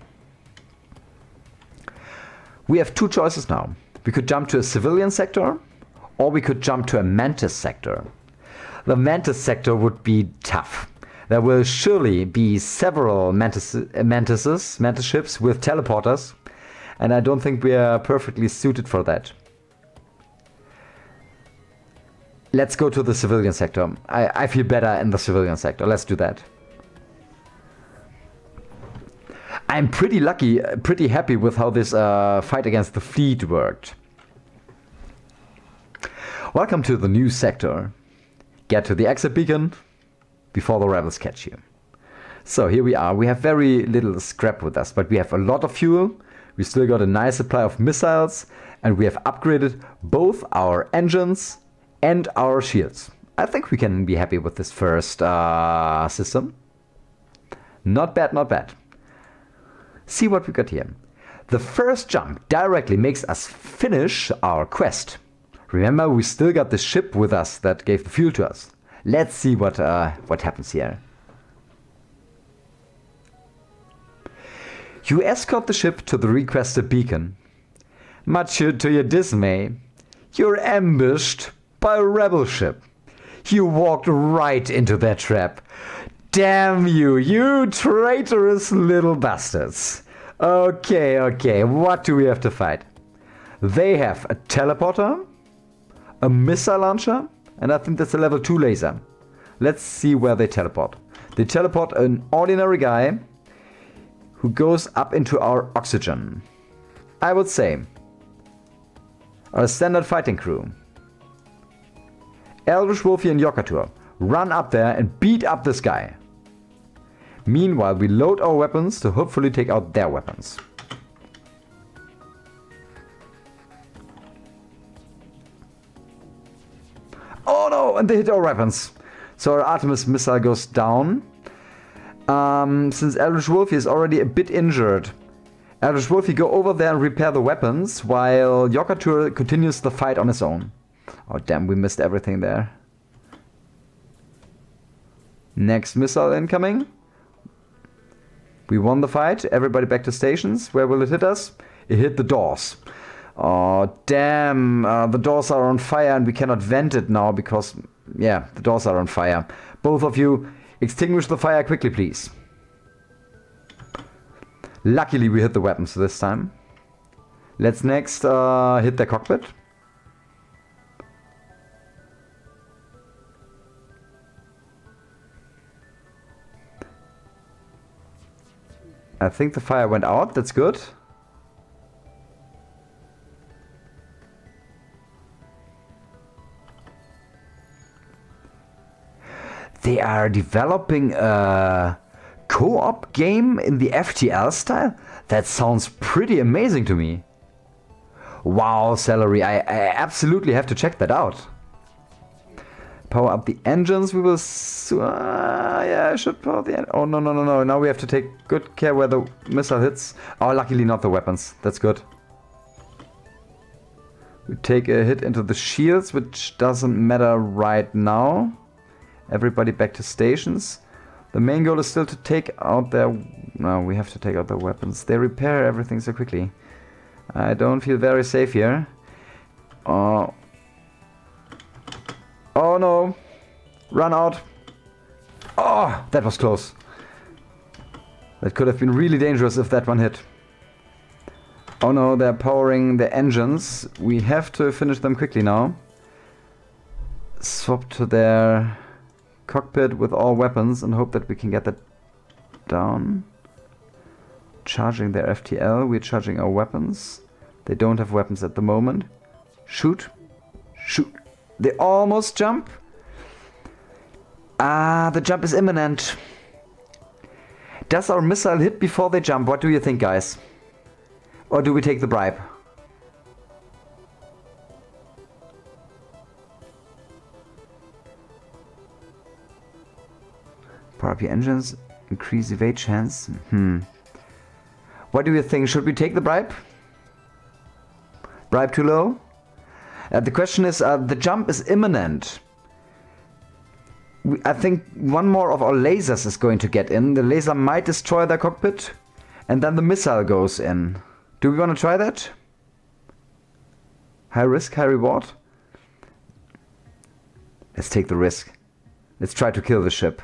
We have 2 choices now. We could jump to a civilian sector, or we could jump to a Mantis sector. The Mantis sector would be tough. There will surely be several Mantis ships with teleporters, and I don't think we are perfectly suited for that. Let's go to the civilian sector. I feel better in the civilian sector. Let's do that. I'm pretty happy with how this fight against the fleet worked. Welcome to the new sector. get to the exit beacon before the rebels catch you. So here we are. We have very little scrap with us, but we have a lot of fuel. We still got a nice supply of missiles, and we have upgraded both our engines and our shields. I think we can be happy with this first system. Not bad, not bad. See what we got here. The first jump directly makes us finish our quest. Remember, we still got the ship with us that gave the fuel to us. Let's see what happens here. You escort the ship to the requested beacon. Much to your dismay, you're ambushed by a rebel ship. You walked right into their trap. Damn you, you traitorous little bastards. Okay, what do we have to fight? They have a teleporter, a missile launcher, and I think that's a level 2 laser. Let's see where they teleport. They teleport an ordinary guy who goes up into our oxygen. I would say our standard fighting crew. Eldritch Wolfie and Yockatur run up there and beat up this guy. Meanwhile, we load our weapons to hopefully take out their weapons. Oh no, and they hit our weapons. So our Artemis missile goes down. Since Eldritch Wolfie is already a bit injured, Eldritch Wolfie go over there and repair the weapons, while Yockatur continues the fight on his own. Oh damn, we missed everything there. Next missile incoming. We won the fight. Everybody back to stations. Where will it hit us? It hit the doors. Oh damn, the doors are on fire and we cannot vent it now because, yeah, the doors are on fire. Both of you, extinguish the fire quickly, please. Luckily we hit the weapons this time. Let's next hit the cockpit. I think the fire went out, that's good. They are developing a co-op game in the FTL style? That sounds pretty amazing to me. Wow, Celery, I absolutely have to check that out. Power up the engines, we will... yeah, I should power the... Oh, no. Now we have to take good care where the missile hits. Oh, luckily not the weapons. That's good. We take a hit into the shields, which doesn't matter right now. Everybody back to stations. The main goal is still to take out their... No, we have to take out their weapons. They repair everything so quickly. I don't feel very safe here. Oh no! Run out! Oh, that was close. That could have been really dangerous if that one hit. Oh no, they're powering the engines. We have to finish them quickly now. Swap to their cockpit with all weapons and hope that we can get that down. Charging their FTL, we're charging our weapons. They don't have weapons at the moment. Shoot! Shoot! They almost jump. The jump is imminent. Does our missile hit before they jump? What do you think, guys? Or do we take the bribe? Power up your engines, increase evade chance. What do you think? Should we take the bribe? Bribe too low? The question is, the jump is imminent. I think one more of our lasers is going to get in. The laser might destroy their cockpit. And then the missile goes in. Do we want to try that? High risk, high reward? Let's take the risk. Let's try to kill the ship.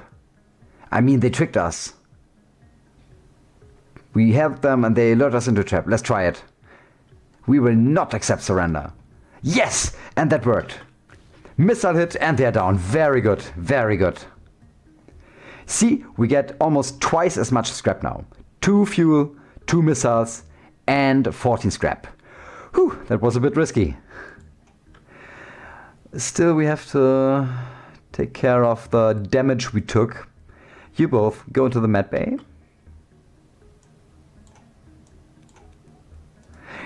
I mean, they tricked us. We helped them and they lured us into a trap. Let's try it. We will not accept surrender. Yes! And that worked. Missile hit and they're down. Very good. Very good. See, we get almost twice as much scrap now. 2 fuel, 2 missiles, and 14 scrap. Whew, that was a bit risky. Still, we have to take care of the damage we took. You both go into the med bay.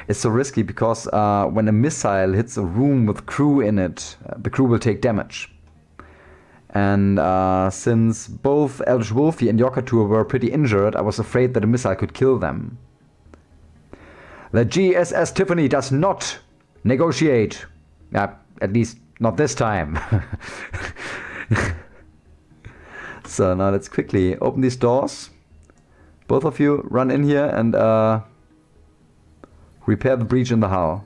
It's so risky because when a missile hits a room with crew in it, the crew will take damage. And since both Eldritch Wolfie and Yokatu were pretty injured, I was afraid that a missile could kill them. The GSS Tiffany does not negotiate. At least not this time. So now let's quickly open these doors. Both of you run in here and repair the breach in the hull.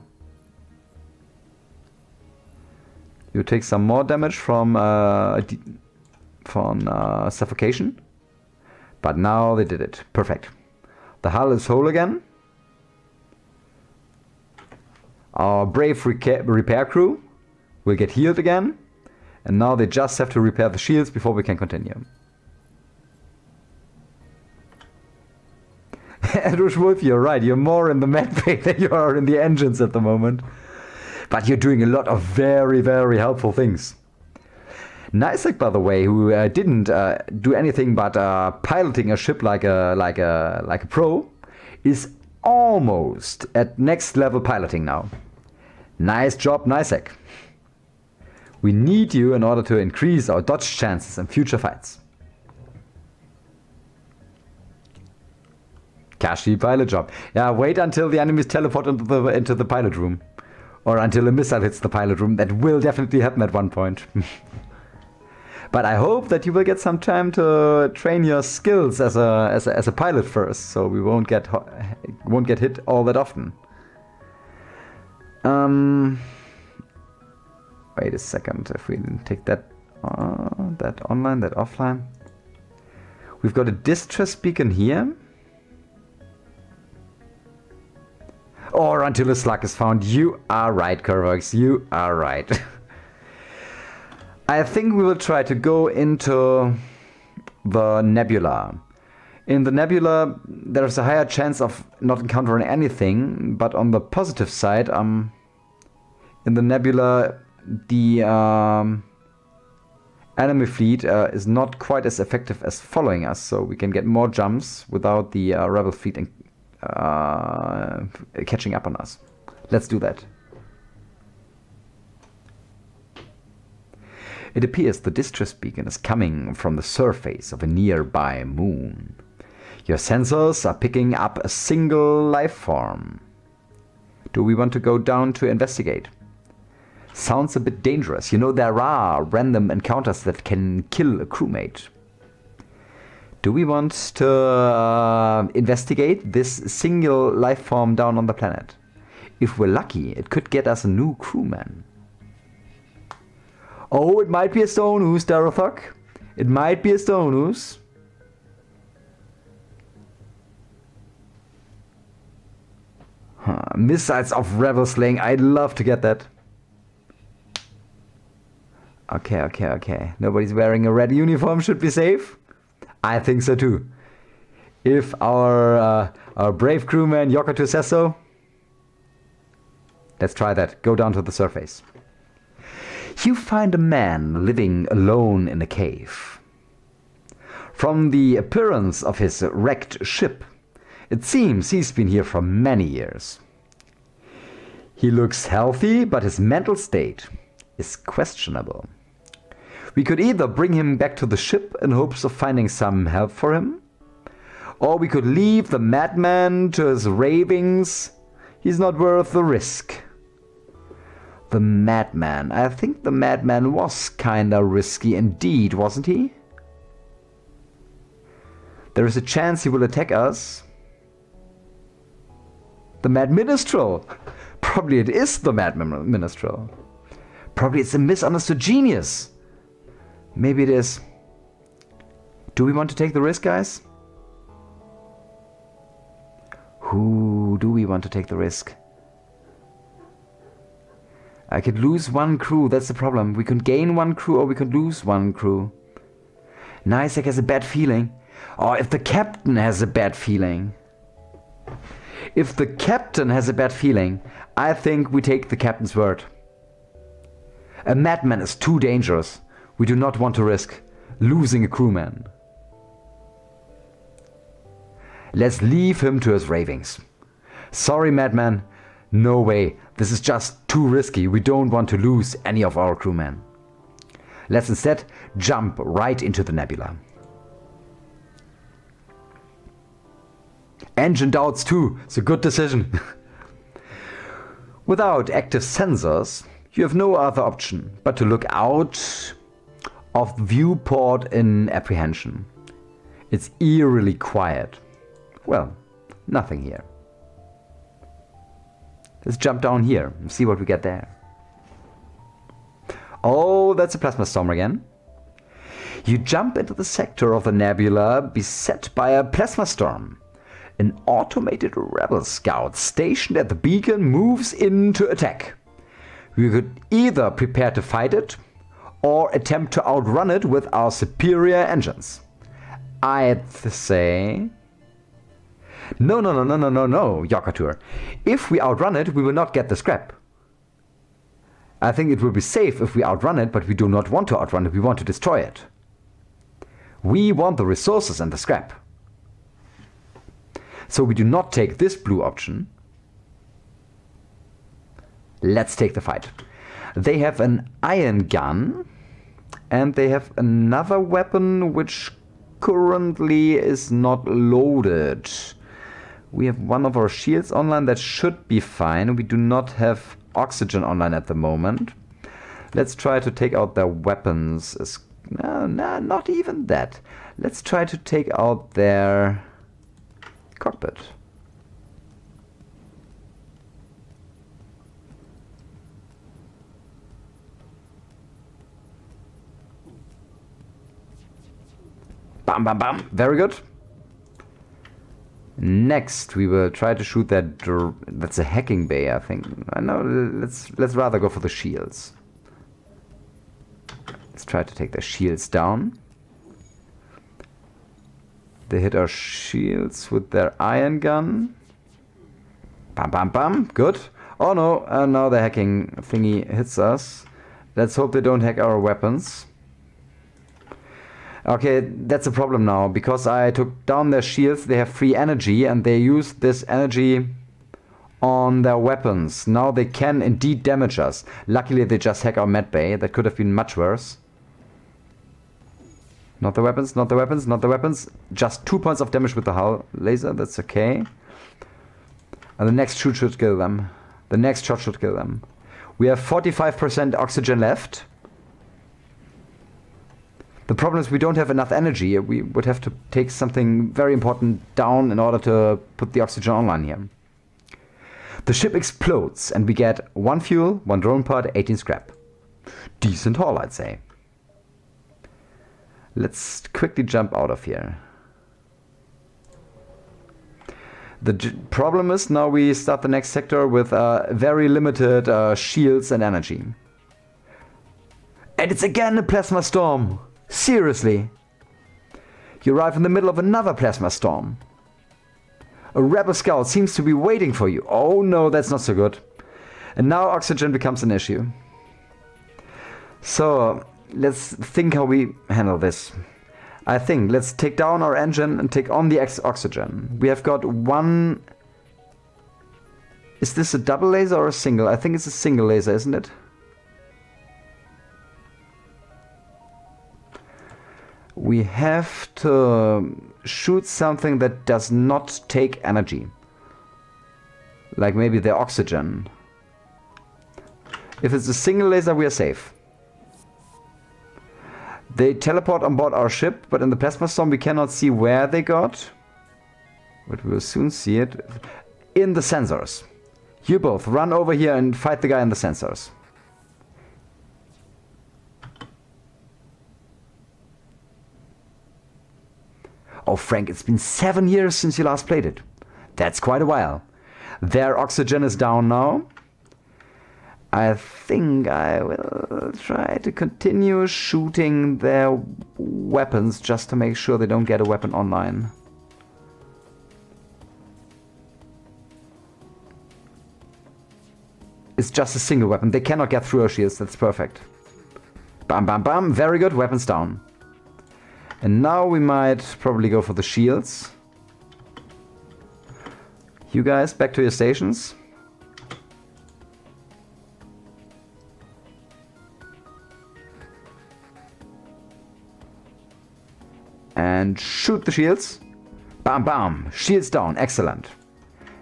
You take some more damage from suffocation. But now they did it. Perfect. The hull is whole again. Our brave repair crew will get healed again. And now they just have to repair the shields before we can continue. Eldritch Wolf, you're right. You're more in the med bay than you are in the engines at the moment. But you're doing a lot of very, very helpful things. Nicek, by the way, who didn't do anything but piloting a ship like a pro, is almost at next level piloting now. Nice job, Nicek. We need you in order to increase our dodge chances in future fights. Kashi, pilot job. Yeah, wait until the enemies teleport into the pilot room. Or until a missile hits the pilot room. That will definitely happen at one point. But I hope that you will get some time to train your skills as a pilot first, so we won't get hit all that often. Wait a second, if we take that online, that offline. We've got a distress beacon here. Or until a slug is found. You are right, Curvox, you are right. I think we will try to go into the nebula. In the nebula, there's a higher chance of not encountering anything, but on the positive side, in the nebula, the enemy fleet is not quite as effective as following us, so we can get more jumps without the rebel fleet catching up on us. Let's do that. It appears the distress beacon is coming from the surface of a nearby moon. Your sensors are picking up a single life form. Do we want to go down to investigate? Sounds a bit dangerous. You know, there are random encounters that can kill a crewmate. Do we want to investigate this single life form down on the planet? If we're lucky, it could get us a new crewman. Oh, it might be a stone ooze, Darothok. It might be a stone ooze. Missiles of rebel slaying. I'd love to get that. Okay. Nobody's wearing a red uniform. Should be safe. I think so too. If our brave crewman Yokatu says so. Let's try that. Go down to the surface. You find a man living alone in a cave. From the appearance of his wrecked ship, it seems he's been here for many years. He looks healthy, but his mental state is questionable. We could either bring him back to the ship in hopes of finding some help for him, or we could leave the madman to his ravings. He's not worth the risk. The madman. I think the madman was kinda risky indeed, wasn't he? There is a chance he will attack us. The Mad Minstrel. Probably it is the Mad Minstrel. Probably it's a misunderstood genius. Maybe it is. Do we want to take the risk, guys? Who do we want to take the risk? I could lose one crew, that's the problem. We could gain one crew or we could lose one crew. Nicek has a bad feeling. Or if the captain has a bad feeling. If the captain has a bad feeling, I think we take the captain's word. A madman is too dangerous. We do not want to risk losing a crewman. Let's leave him to his ravings. Sorry, madman. No way. This is just too risky. We don't want to lose any of our crewmen. Let's instead jump right into the nebula. Engine doubts too. It's a good decision. Without active sensors, you have no other option but to look out of the viewport in apprehension. It's eerily quiet. Well, nothing here. Let's jump down here and see what we get there. Oh, that's a plasma storm again. You jump into the sector of the nebula beset by a plasma storm. An automated rebel scout stationed at the beacon moves in to attack. We could either prepare to fight it or attempt to outrun it with our superior engines. I'd say... No, Yorkatur. If we outrun it, we will not get the scrap. I think it will be safe if we outrun it, but we do not want to outrun it, we want to destroy it. We want the resources and the scrap. So we do not take this blue option. Let's take the fight. They have an ion gun, and they have another weapon which currently is not loaded. We have one of our shields online, that should be fine. We do not have oxygen online at the moment. Let's try to take out their weapons. No, not even that. Let's try to take out their cockpit. Bam, bam, bam. Very good. Next, we will try to shoot that. That's a hacking bay, I think. I know. Let's rather go for the shields. Let's try to take their shields down. They hit our shields with their ion gun. Bam, bam, bam. Good. Oh no! Now the hacking thingy hits us. Let's hope they don't hack our weapons. Okay, that's a problem now, because I took down their shields, they have free energy, and they use this energy on their weapons. Now they can indeed damage us. Luckily they just hack our medbay, that could have been much worse. Not the weapons, not the weapons, not the weapons. Just 2 points of damage with the hull laser, that's okay. And the next shoot should kill them. The next shot should kill them. We have 45% oxygen left. The problem is we don't have enough energy. We would have to take something very important down in order to put the oxygen online here. The ship explodes and we get 1 fuel, 1 drone pod, 18 scrap. Decent haul, I'd say. Let's quickly jump out of here. The problem is now we start the next sector with very limited shields and energy. And it's again a plasma storm! Seriously? You arrive in the middle of another plasma storm. A rebel scout seems to be waiting for you. Oh no, that's not so good. And now oxygen becomes an issue. So, let's think how we handle this. I think let's take down our engine and take on the oxygen. We have got one... Is this a double laser or a single? I think it's a single laser, isn't it? We have to shoot something that does not take energy. Like maybe the oxygen. If it's a single laser, we are safe. They teleport on board our ship, but in the plasma storm we cannot see where they got. But we will soon see it. In the sensors. You both run over here and fight the guy in the sensors. Oh Frank, it's been 7 years since you last played it. That's quite a while. Their oxygen is down now. I think I will try to continue shooting their weapons just to make sure they don't get a weapon online. It's just a single weapon. They cannot get through our shields. That's perfect. Bam, bam, bam. Very good. Weapons down. And now we might probably go for the shields. You guys, back to your stations. And shoot the shields. Bam, bam. Shields down. Excellent.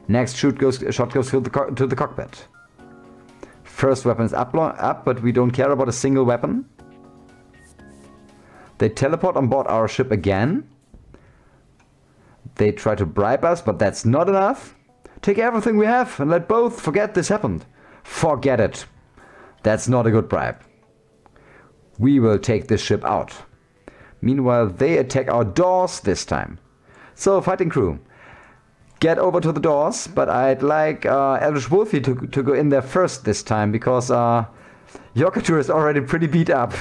Next shot goes to the cockpit. First weapon is up, but we don't care about a single weapon. They teleport on board our ship again. They try to bribe us, but that's not enough. Take everything we have and let both forget this happened. Forget it. That's not a good bribe. We will take this ship out. Meanwhile, they attack our doors this time. So, fighting crew, get over to the doors, but I'd like Eldritch Wolfie to go in there first this time, because Yorkatur is already pretty beat up.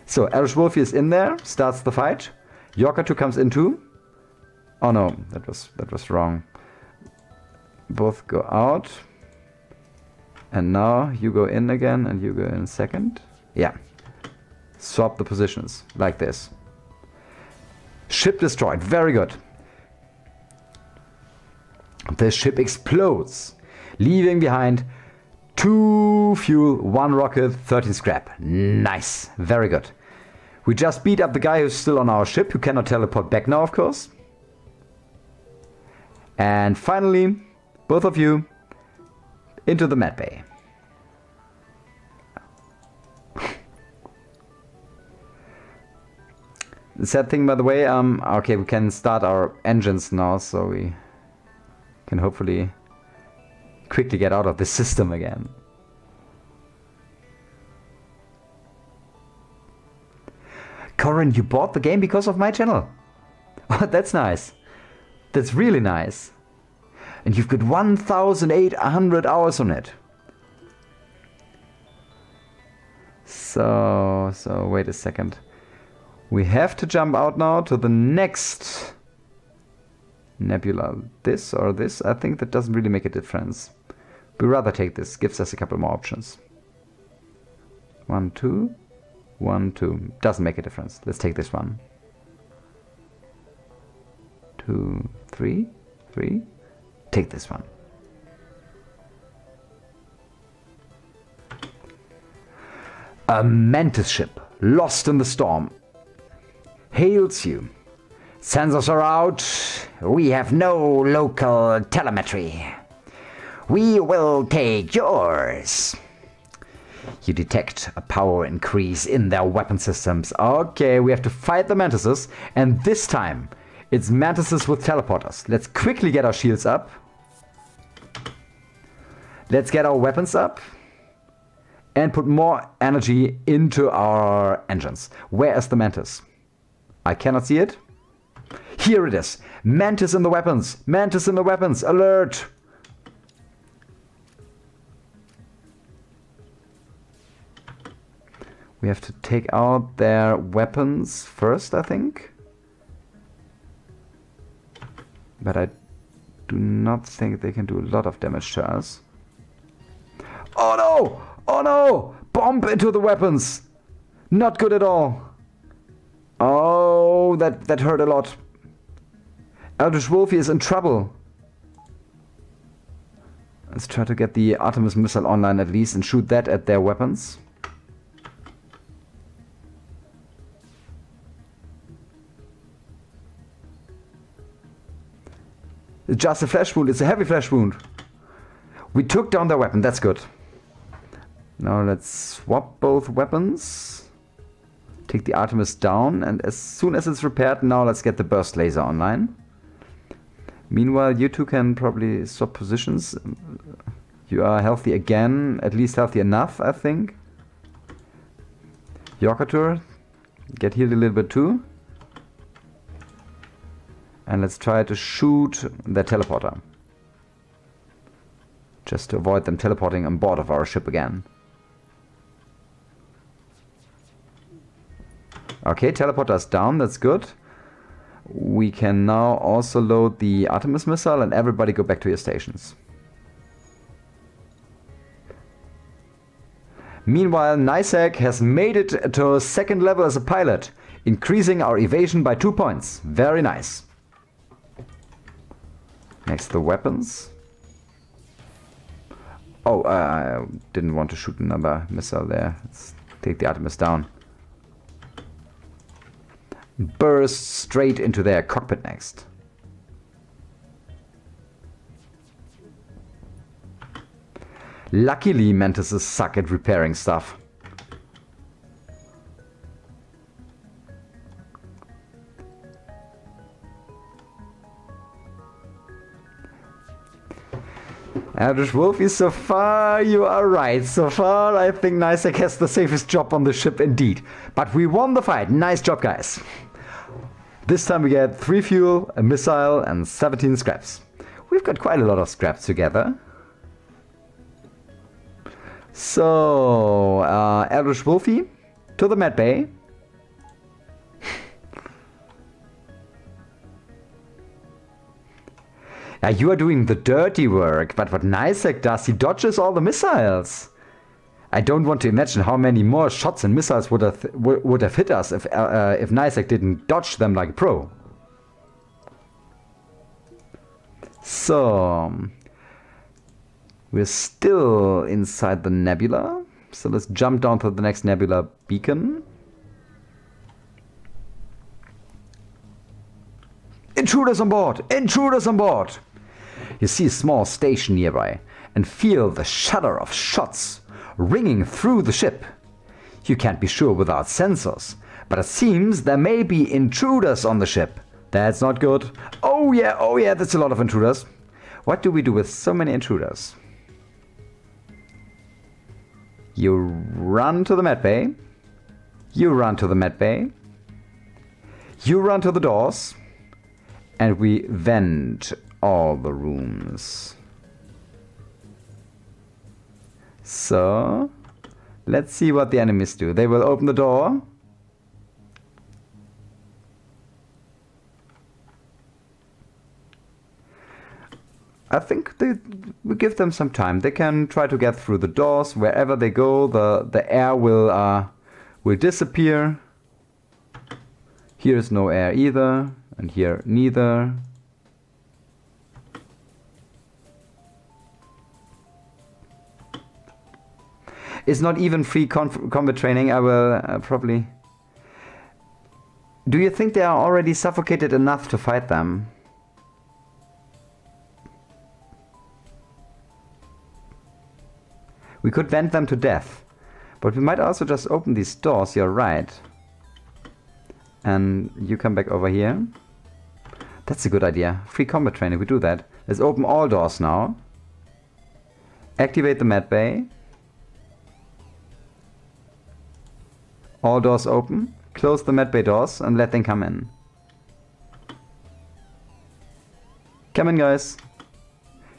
So, Eldritch Wolfie is in there, starts the fight. Yorkatur comes in too. Oh no, that was wrong. Both go out. And now you go in again and you go in second. Yeah. Swap the positions, like this. Ship destroyed, very good. The ship explodes, leaving behind 2 fuel, 1 rocket, 13 scrap. Nice, very good. We just beat up the guy who's still on our ship, who cannot teleport back now, of course. And finally, both of you into the med bay. The sad thing, by the way, okay, we can start our engines now, so we can hopefully quickly get out of the system again. Corin, you bought the game because of my channel. Oh, that's nice. That's really nice. And you've got 1,800 hours on it. So wait a second. We have to jump out now to the next nebula. This or this, I think that doesn't really make a difference. We'd rather take this, gives us a couple more options. 1, 2, 1, 2. Doesn't make a difference. Let's take this one. 2, 3, 3. Take this one. A Mantis ship, lost in the storm, hails you. Sensors are out. We have no local telemetry. We will take yours. You detect a power increase in their weapon systems. Okay, we have to fight the Mantises, and this time it's Mantises with teleporters. Let's quickly get our shields up. Let's get our weapons up. And put more energy into our engines. Where is the Mantis? I cannot see it. Here it is. Mantis in the weapons. Mantis in the weapons. Alert! We have to take out their weapons first, I think. But I do not think they can do a lot of damage to us. Oh no! Oh no! Bomb into the weapons! Not good at all. Oh, that hurt a lot. Eldritch Wolfie is in trouble. Let's try to get the Artemis missile online at least and shoot that at their weapons. It's just a flesh wound. It's a heavy flesh wound. We took down their weapon. That's good. Now let's swap both weapons. Take the Artemis down, and as soon as it's repaired, now let's get the burst laser online. Meanwhile, you two can probably swap positions. You are healthy again, at least healthy enough, I think. Yorkatur, get healed a little bit too. And let's try to shoot the teleporter. Just to avoid them teleporting on board of our ship again. Okay, teleporter's down, that's good. We can now also load the Artemis missile and everybody go back to your stations. Meanwhile, Nicek has made it to 2nd level as a pilot, increasing our evasion by 2 points. Very nice. Next, the weapons. Oh, I didn't want to shoot another missile there. Let's take the Artemis down. Burst straight into their cockpit next. Luckily, Mantises suck at repairing stuff. Eldritch Wolfie, so far you are right. So far I think Nicek has the safest job on the ship indeed. But we won the fight. Nice job, guys. This time we get 3 fuel, a missile and 17 scraps. We've got quite a lot of scraps together. So, Eldritch Wolfie to the med bay. Now you are doing the dirty work, but what Nicek does, he dodges all the missiles. I don't want to imagine how many more shots and missiles would have hit us if Nicek didn't dodge them like a pro. So, we're still inside the nebula. So let's jump down to the next nebula beacon. Intruders on board! Intruders on board! You see a small station nearby and feel the shudder of shots ringing through the ship. You can't be sure without sensors, but it seems there may be intruders on the ship. That's not good. Oh yeah, that's a lot of intruders. What do we do with so many intruders? You run to the med bay. You run to the med bay. You run to the doors. And we vent all the rooms. So, let's see what the enemies do. They will open the door. I think we give them some time. They can try to get through the doors. Wherever they go, the air will disappear. Here is no air either, and here neither. It's not even free combat training. I will probably... Do you think they are already suffocated enough to fight them? We could vent them to death. But we might also just open these doors, you're right. And you come back over here. That's a good idea. Free combat training, we do that. Let's open all doors now. Activate the med bay. All doors open. Close the med bay doors and let them come in. Come in, guys.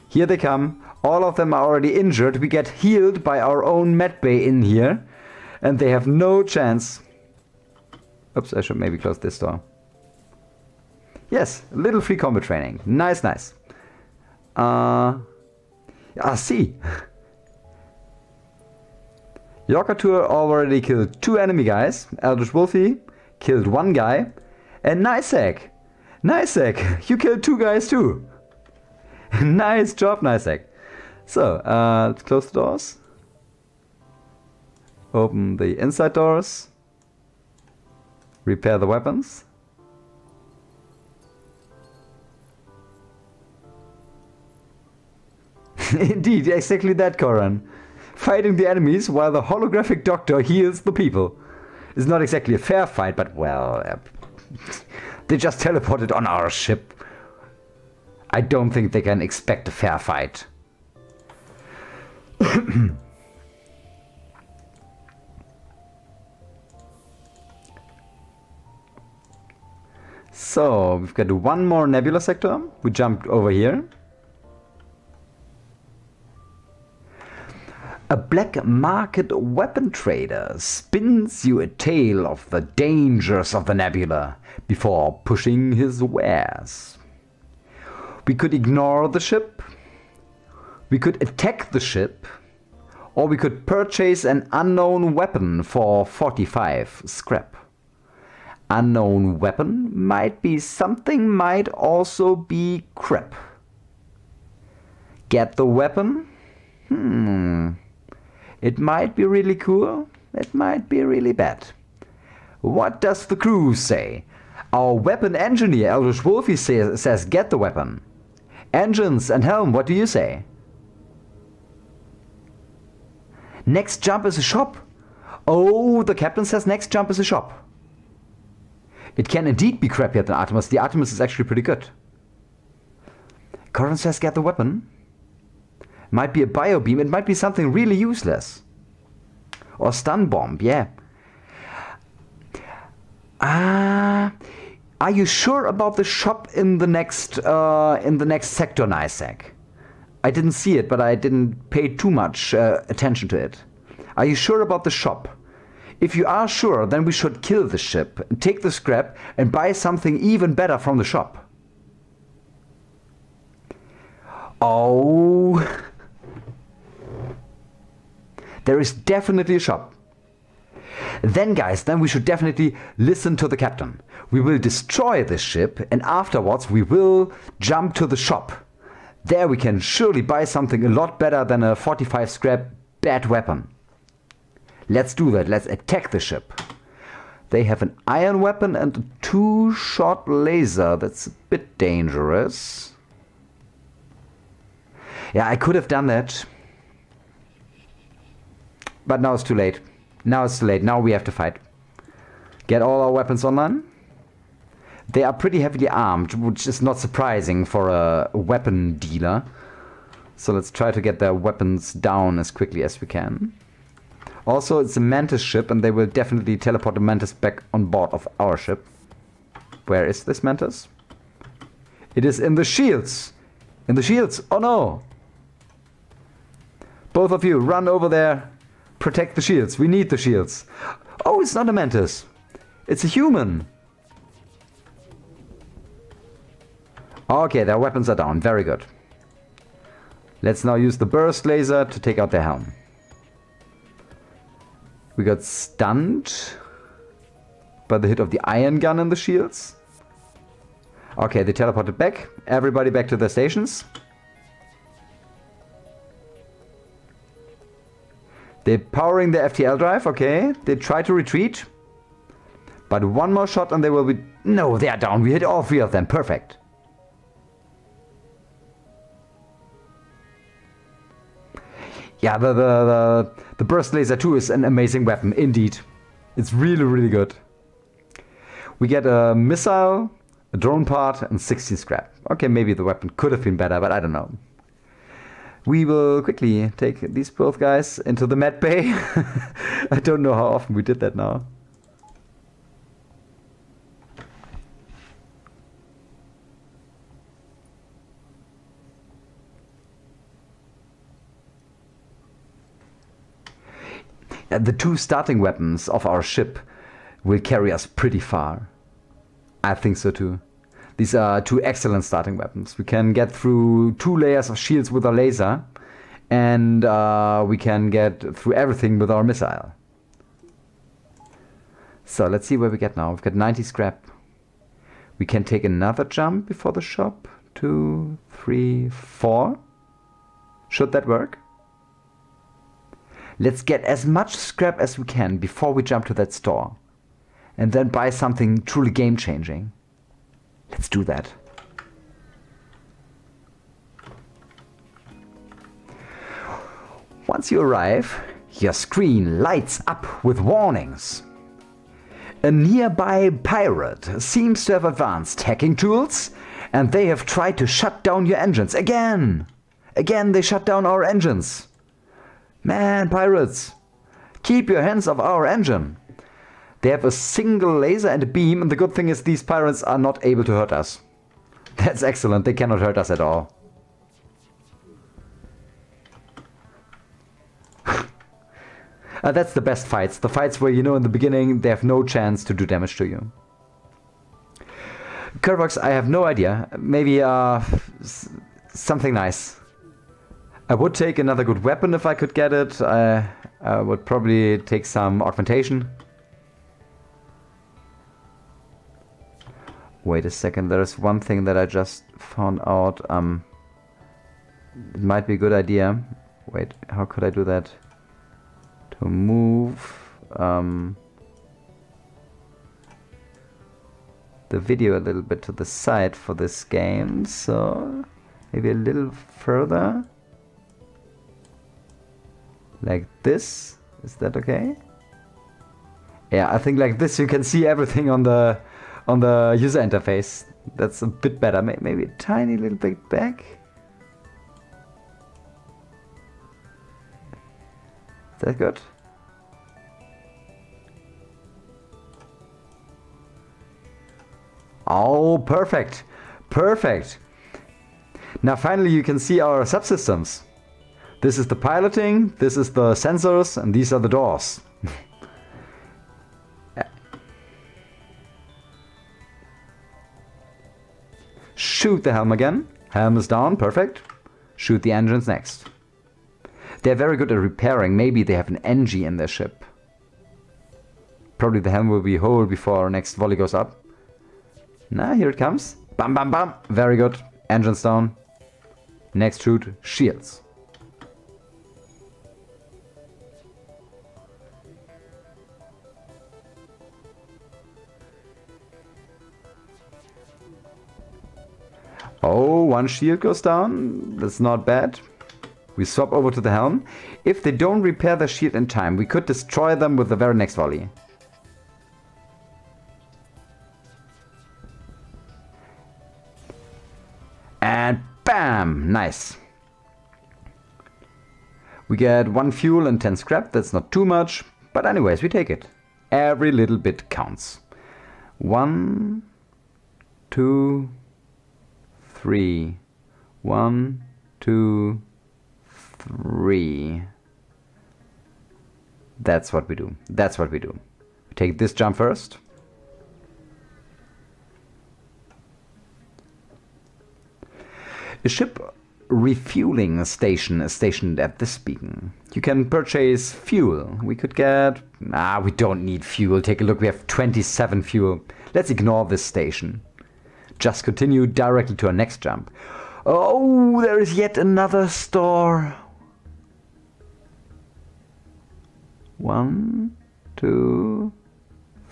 Here they come. All of them are already injured. We get healed by our own med bay in here. And they have no chance. Oops, I should maybe close this door. Yes, a little free combat training. Nice, nice. See. Yorkatur already killed 2 enemy guys. Eldritch Wolfie killed 1 guy. And Nicek. Nicek, you killed 2 guys too. Nice job, Nicek. So, let's close the doors. Open the inside doors. Repair the weapons. Indeed, exactly that, Koran. Fighting the enemies while the holographic doctor heals the people. It's not exactly a fair fight, but well... they just teleported on our ship. I don't think they can expect a fair fight. So, we've got 1 more nebula sector. We jumped over here. A black market weapon trader spins you a tale of the dangers of the nebula before pushing his wares. We could ignore the ship, we could attack the ship, Or we could purchase an unknown weapon for 45 scrap. Unknown weapon might be something, might also be crap. Get the weapon? It might be really cool, it might be really bad. What does the crew say? Our weapon engineer, Eldritch Wolfie, says get the weapon. Engines and helm, what do you say? Next jump is a shop. Oh, the captain says next jump is a shop. It can indeed be crappier than Artemis. The Artemis is actually pretty good. Corin says get the weapon. Might be a biobeam. It might be something really useless. Or stun bomb, yeah. Are you sure about the shop in the next sector, Nysec? I didn't see it, but I didn't pay too much attention to it. Are you sure about the shop? If you are sure, then we should kill the ship, take the scrap, and buy something even better from the shop. Oh. There is definitely a shop. Then guys, then we should definitely listen to the captain. We will destroy this ship and afterwards we will jump to the shop. There we can surely buy something a lot better than a 45 scrap bad weapon. Let's do that. Let's attack the ship. They have an iron weapon and a 2-shot laser. That's a bit dangerous. Yeah, I could have done that. But now it's too late. Now it's too late. Now we have to fight. Get all our weapons online. They are pretty heavily armed, which is not surprising for a weapon dealer. So let's try to get their weapons down as quickly as we can. Also, it's a Mantis ship, and they will definitely teleport the Mantis back on board of our ship. Where is this Mantis? It is in the shields! In the shields! Oh no! Both of you, run over there. Protect the shields. We need the shields. Oh, it's not a Mantis. It's a human. Okay, their weapons are down. Very good. Let's now use the burst laser to take out their helm. We got stunned by the hit of the iron gun in the shields. Okay, they teleported back. Everybody back to their stations. They're powering the FTL drive, okay. They try to retreat. But one more shot and they will be... No, they are down. We hit all 3 of them. Perfect. Yeah, the burst laser 2 is an amazing weapon, indeed. It's really, really good. We get a missile, a drone part, and 16 scrap. Okay, maybe the weapon could have been better, but I don't know. We will quickly take these both guys into the med bay. I don't know how often we did that now. The 2 starting weapons of our ship will carry us pretty far. I think so too. These are 2 excellent starting weapons. We can get through 2 layers of shields with our laser, and we can get through everything with our missile. So let's see where we get now. We've got 90 scrap. We can take another jump before the shop. 2, 3, 4. Should that work? Let's get as much scrap as we can before we jump to that store. And then buy something truly game-changing. Let's do that. Once you arrive, your screen lights up with warnings. A nearby pirate seems to have advanced hacking tools, and they have tried to shut down your engines again. Again, they shut down our engines. Man, pirates, keep your hands off our engine. They have a single laser and a beam, and the good thing is these pirates are not able to hurt us. That's excellent, they cannot hurt us at all. That's the best fights. The fights where, you know, in the beginning they have no chance to do damage to you. Kervox, I have no idea. Maybe something nice. I would take another good weapon if I could get it. I would probably take some augmentation. Wait a second, there is one thing that I just found out. It might be a good idea. Wait, how could I do that? To move the video a little bit to the side for this game, so maybe a little further. Like this. Is that okay? Yeah, I think like this you can see everything on the user interface. That's a bit better. Maybe a tiny little bit back. Is that good? Oh, perfect. Perfect. Now finally you can see our subsystems. This is the piloting, this is the sensors, and these are the doors. Shoot the helm again. Helm is down, perfect. Shoot the engines next. They're very good at repairing. Maybe they have an NG in their ship. Probably the helm will be whole before our next volley goes up. Nah, here it comes. Bam, bam, bam. Very good. Engines down. Next shoot, shields. Oh, one shield goes down. That's not bad. We swap over to the helm. If they don't repair the shield in time, we could destroy them with the very next volley. And bam! Nice. We get 1 fuel and 10 scrap. That's not too much. But anyways, we take it. Every little bit counts. 1, 2, 3. 1, 2, 3. That's what we do. That's what we do. We take this jump first. A ship refueling station is stationed at this beacon. You can purchase fuel. We could get... we don't need fuel. Take a look, we have 27 fuel. Let's ignore this station. Just continue directly to our next jump. Oh, there is yet another store. 1, 2,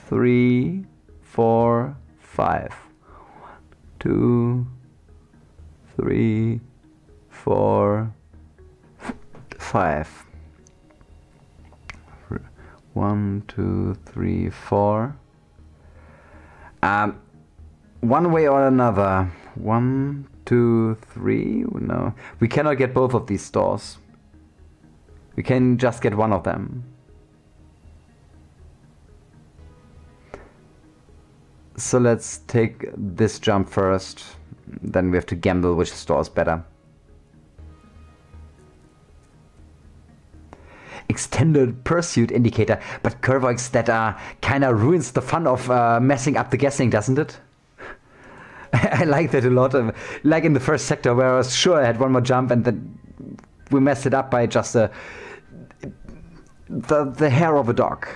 3, 4, 5. 1, 2, 3, 4, 5. 1, 2, 3, 4. One way or another. 1, 2, 3. No, we cannot get both of these stores. We can just get one of them. So let's take this jump first. Then we have to gamble which store is better. Extended pursuit indicator, but Kervoix, that kinda ruins the fun of messing up the guessing, doesn't it? I like that a lot. Like in the first sector where I was sure I had one more jump and then we messed it up by just the hair of a dog.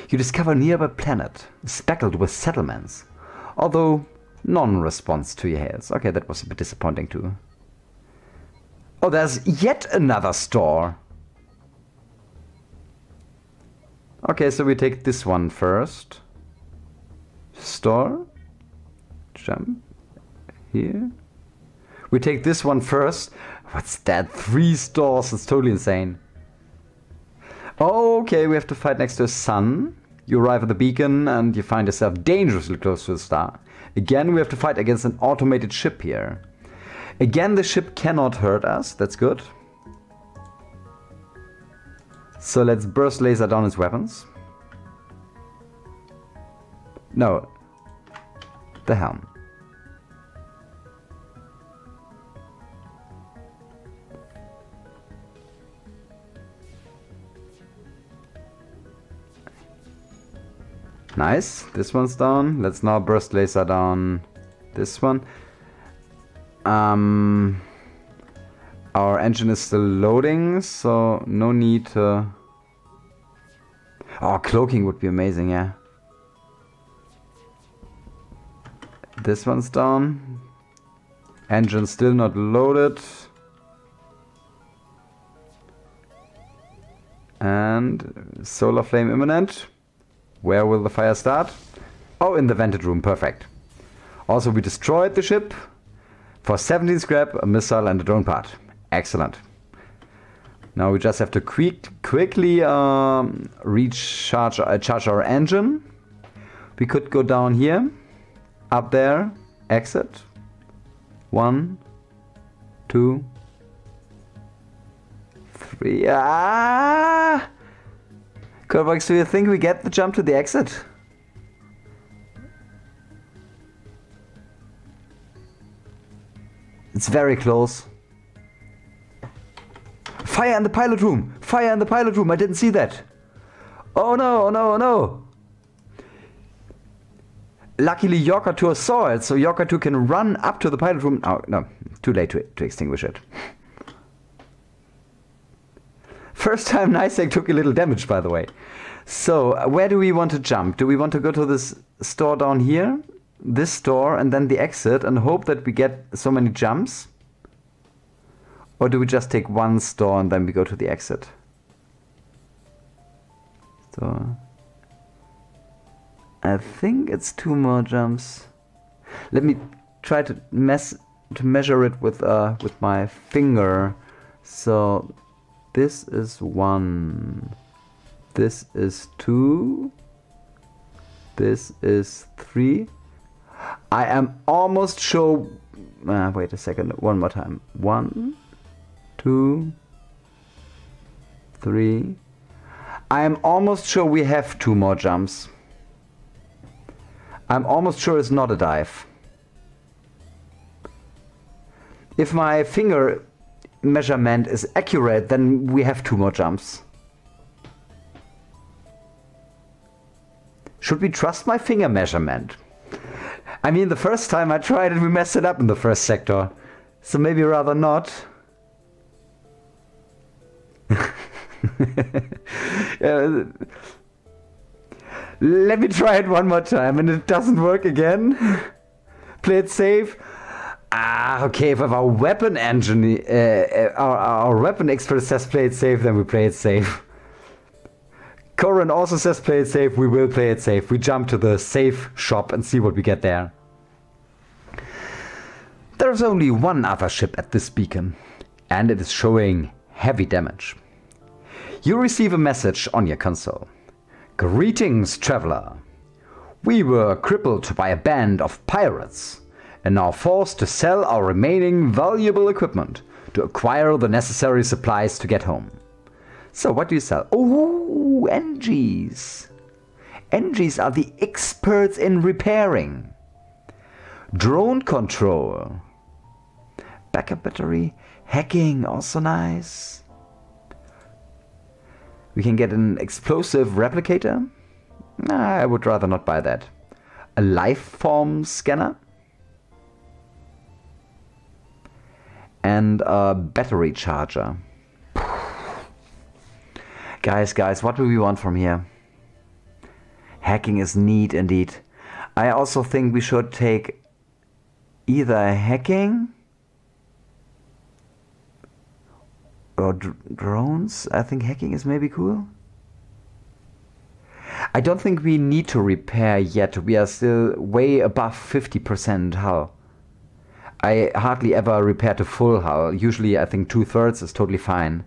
You discover a nearby planet speckled with settlements, although non-response to your hails. Okay, that was a bit disappointing too. Oh, there's yet another store. Okay, so we take this one first. Store. Jump. Here. We take this one first. What's that? 3 stores. It's totally insane. Okay, we have to fight next to a sun. You arrive at the beacon and you find yourself dangerously close to the star. Again, we have to fight against an automated ship here. Again, the ship cannot hurt us. That's good. So let's burst laser down its weapons. No. The helm. Nice. This one's down. Let's now burst laser down this one. Our Our engine is still loading, so no need to... Oh, cloaking would be amazing, yeah. This one's down. Engine still not loaded. And solar flame imminent. Where will the fire start? Oh, in the vented room, perfect. Also, we destroyed the ship for 17 scrap, a missile and a drone part. Excellent. Now we just have to quickly charge our engine. We could go down here, up there, exit. 1, 2, 3. Kerbox, do you think we get the jump to the exit? It's very close. Fire in the pilot room! Fire in the pilot room! I didn't see that! Oh no, oh no, oh no! Luckily Yorker 2 saw it, so Yorker 2 can run up to the pilot room. Oh no, too late to extinguish it. First time Nicek took a little damage, by the way. So, where do we want to jump? Do we want to go to this store down here? This store and then the exit and hope that we get so many jumps? Or do we just take one store and then we go to the exit? So, I think it's 2 more jumps. Let me try to measure it with my finger. So this is 1. This is 2. This is 3. I am almost sure. Wait a second. One more time. 1, 2, 3. I am almost sure we have 2 more jumps. I'm almost sure it's not a dive. If my finger measurement is accurate, then we have 2 more jumps. Should we trust my finger measurement? I mean, the first time I tried it, we messed it up in the first sector. So maybe rather not. Let me try it one more time, and it doesn't work again. Play it safe. Okay, if our weapon engine, our weapon expert says play it safe, then we play it safe. Corin also says play it safe, we will play it safe. We jump to the safe shop and see what we get there. There's only one other ship at this beacon, and it is showing heavy damage. You receive a message on your console. Greetings, traveler. We were crippled by a band of pirates and are forced to sell our remaining valuable equipment to acquire the necessary supplies to get home. So what do you sell? Oh, NGs. NGs are the experts in repairing. Drone control. Backup battery. Hacking, also nice. We can get an explosive replicator. Nah, I would rather not buy that. A life form scanner. And a battery charger. Guys, what do we want from here? Hacking is neat indeed. I also think we should take either hacking or drones. I think hacking is maybe cool. I don't think we need to repair yet. We are still way above 50% hull. I hardly ever repair to full hull. Usually I think 2/3 is totally fine.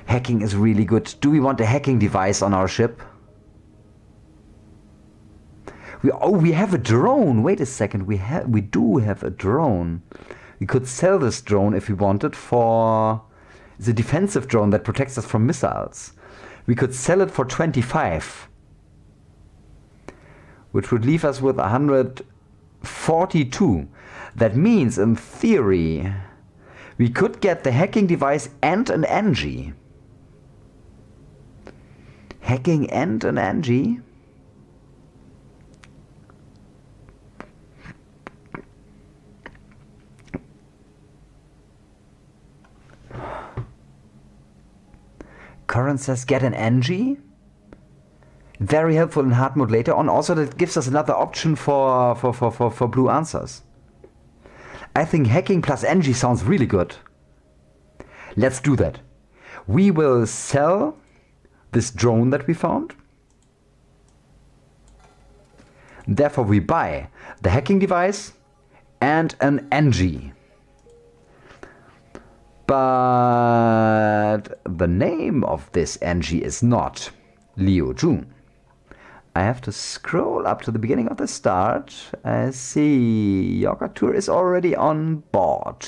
Hacking is really good. Do we want a hacking device on our ship? We have a drone. Wait a second. We do have a drone. We could sell this drone if we wanted for... It's a defensive drone that protects us from missiles. We could sell it for 25. Which would leave us with 142. That means, in theory, we could get the hacking device and an NG. Hacking and an NG? Current says get an NG. Very helpful in hard mode later on. Also, that gives us another option for blue answers. I think hacking plus NG sounds really good. Let's do that. We will sell this drone that we found. Therefore, we buy the hacking device and an NG. But the name of this NG is not Leo Jun. I have to scroll up to the beginning of the start. I see Yorkatur is already on board.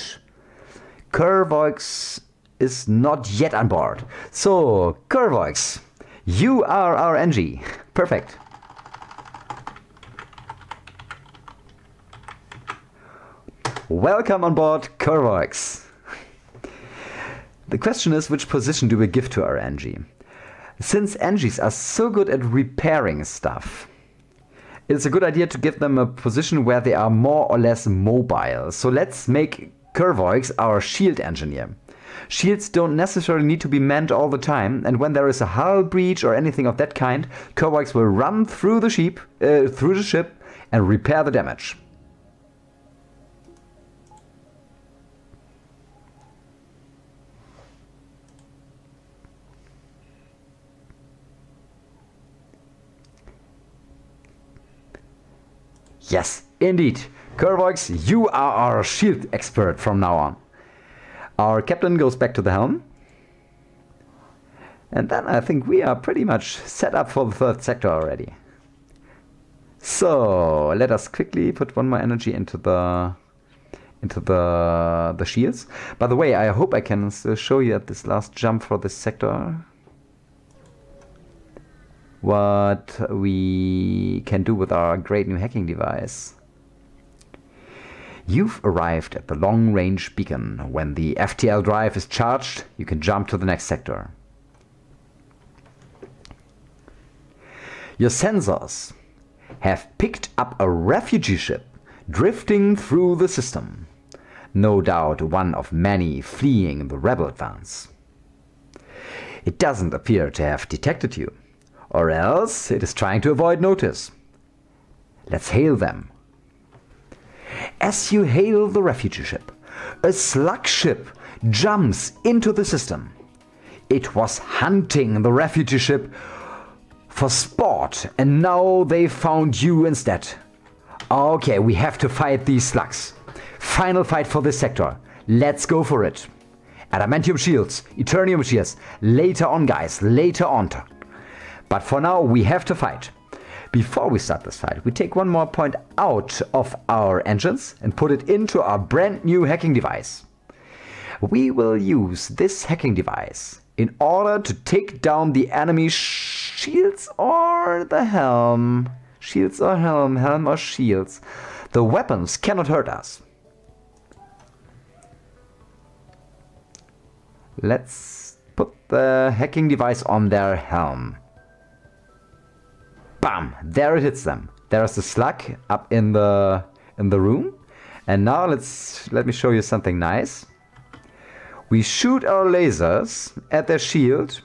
Kervoix is not yet on board. So, Kervoix, you are our NG. Perfect. Welcome on board, Kervoix. The question is, which position do we give to our NG? Since NGs are so good at repairing stuff, it's a good idea to give them a position where they are more or less mobile. So let's make Kervoix our shield engineer. Shields don't necessarily need to be manned all the time, and when there is a hull breach or anything of that kind, Kervoix will run through the ship and repair the damage. Yes, indeed. Kervoix, you are our shield expert from now on. Our captain goes back to the helm. And then I think we are pretty much set up for the third sector already. So let us quickly put one more energy into the shields. By the way, I hope I can still show you at this last jump for this sector what we can do with our great new hacking device. You've arrived at the long-range beacon. When the FTL drive is charged, you can jump to the next sector. Your sensors have picked up a refugee ship drifting through the system. No doubt one of many fleeing the rebel advance. It doesn't appear to have detected you. Or else it is trying to avoid notice. Let's hail them. As you hail the refugee ship, a slug ship jumps into the system. It was hunting the refugee ship for sport, and now they found you instead. Okay, we have to fight these slugs. Final fight for this sector. Let's go for it. Adamantium shields, Eternium shields. Later on, guys, later on. But for now, we have to fight. Before we start this fight, we take one more point out of our engines and put it into our brand new hacking device. We will use this hacking device in order to take down the enemy shields or the helm. Shields or helm, helm or shields. The weapons cannot hurt us. Let's put the hacking device on their helm. Bam! There it hits them. There's the slug up in the room. And now let me show you something nice. We shoot our lasers at their shield,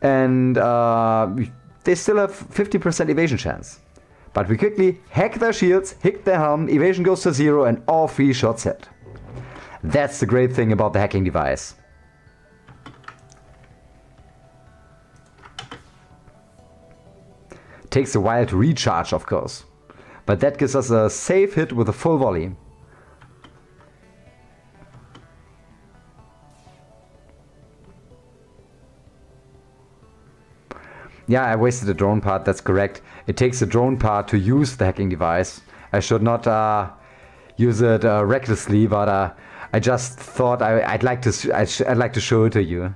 and they still have 50% evasion chance. But we quickly hack their shields, hit their helm, evasion goes to 0, and all 3 shots hit. That's the great thing about the hacking device. Takes a while to recharge, of course, but that gives us a safe hit with a full volley. Yeah, I wasted the drone part, that's correct. It takes a drone part to use the hacking device. I should not use it recklessly, but I just thought I'd like to show it to you.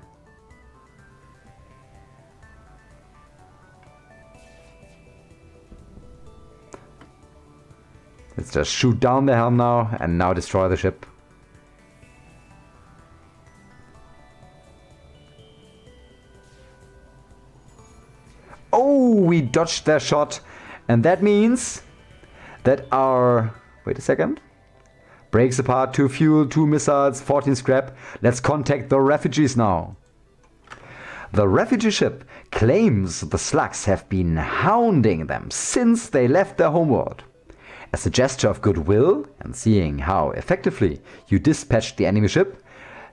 Let's just shoot down the helm now, and now destroy the ship. Oh, we dodged their shot. And that means that our... Wait a second. Breaks apart, 2 fuel, 2 missiles, 14 scrap. Let's contact the refugees now. The refugee ship claims the slugs have been hounding them since they left their homeworld. As a gesture of goodwill, and seeing how effectively you dispatched the enemy ship,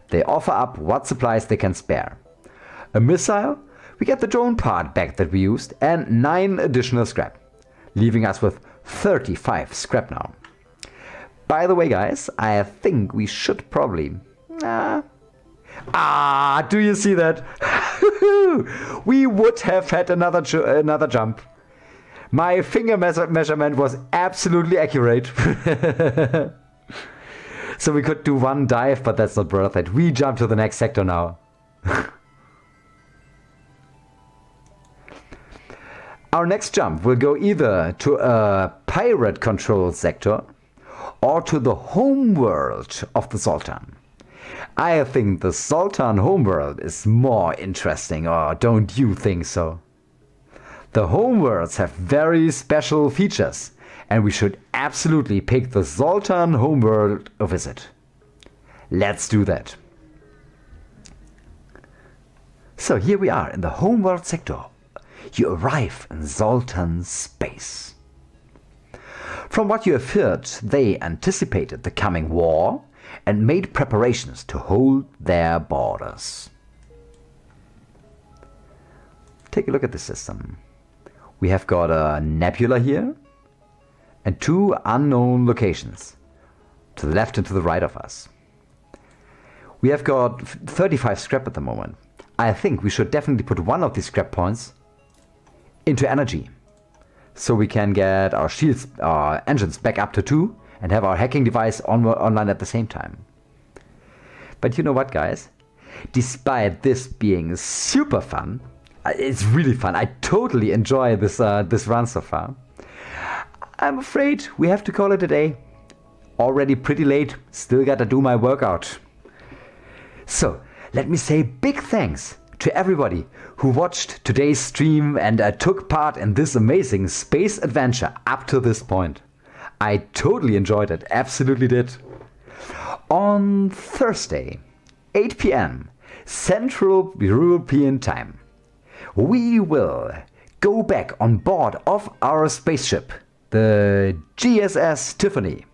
they offer up what supplies they can spare. A missile, we get the drone part back that we used, and 9 additional scrap, leaving us with 35 scrap now. By the way guys, I think we should probably... do you see that? We would have had another jump. My finger measurement was absolutely accurate. So we could do one dive, but that's not worth it. We jump to the next sector now. Our next jump will go either to a pirate control sector or to the homeworld of the Zoltan. I think the Zoltan homeworld is more interesting, or don't you think so? The homeworlds have very special features, and we should absolutely pick the Zoltan homeworld a visit. Let's do that. So here we are in the homeworld sector. You arrive in Zoltan space. From what you have heard, they anticipated the coming war and made preparations to hold their borders. Take a look at the system. We have got a nebula here and 2 unknown locations to the left and to the right of us. We have got 35 scrap at the moment. I think we should definitely put one of these scrap points into energy, so we can get our shields, our engines back up to 2 and have our hacking device online at the same time. But you know what guys, despite this being super fun, it's really fun, I totally enjoy this run so far, I'm afraid we have to call it a day. Already pretty late, still gotta do my workout. So let me say big thanks to everybody who watched today's stream and took part in this amazing space adventure up to this point. I totally enjoyed it, absolutely did. On Thursday, 8 p.m. Central European Time, we will go back on board of our spaceship, the GSS Tiffany,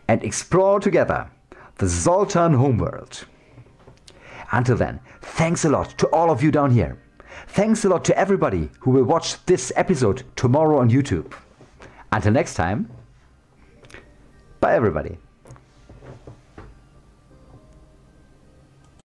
and explore together the Zoltan homeworld. Until then, thanks a lot to all of you down here. Thanks a lot to everybody who will watch this episode tomorrow on YouTube. Until next time, bye everybody.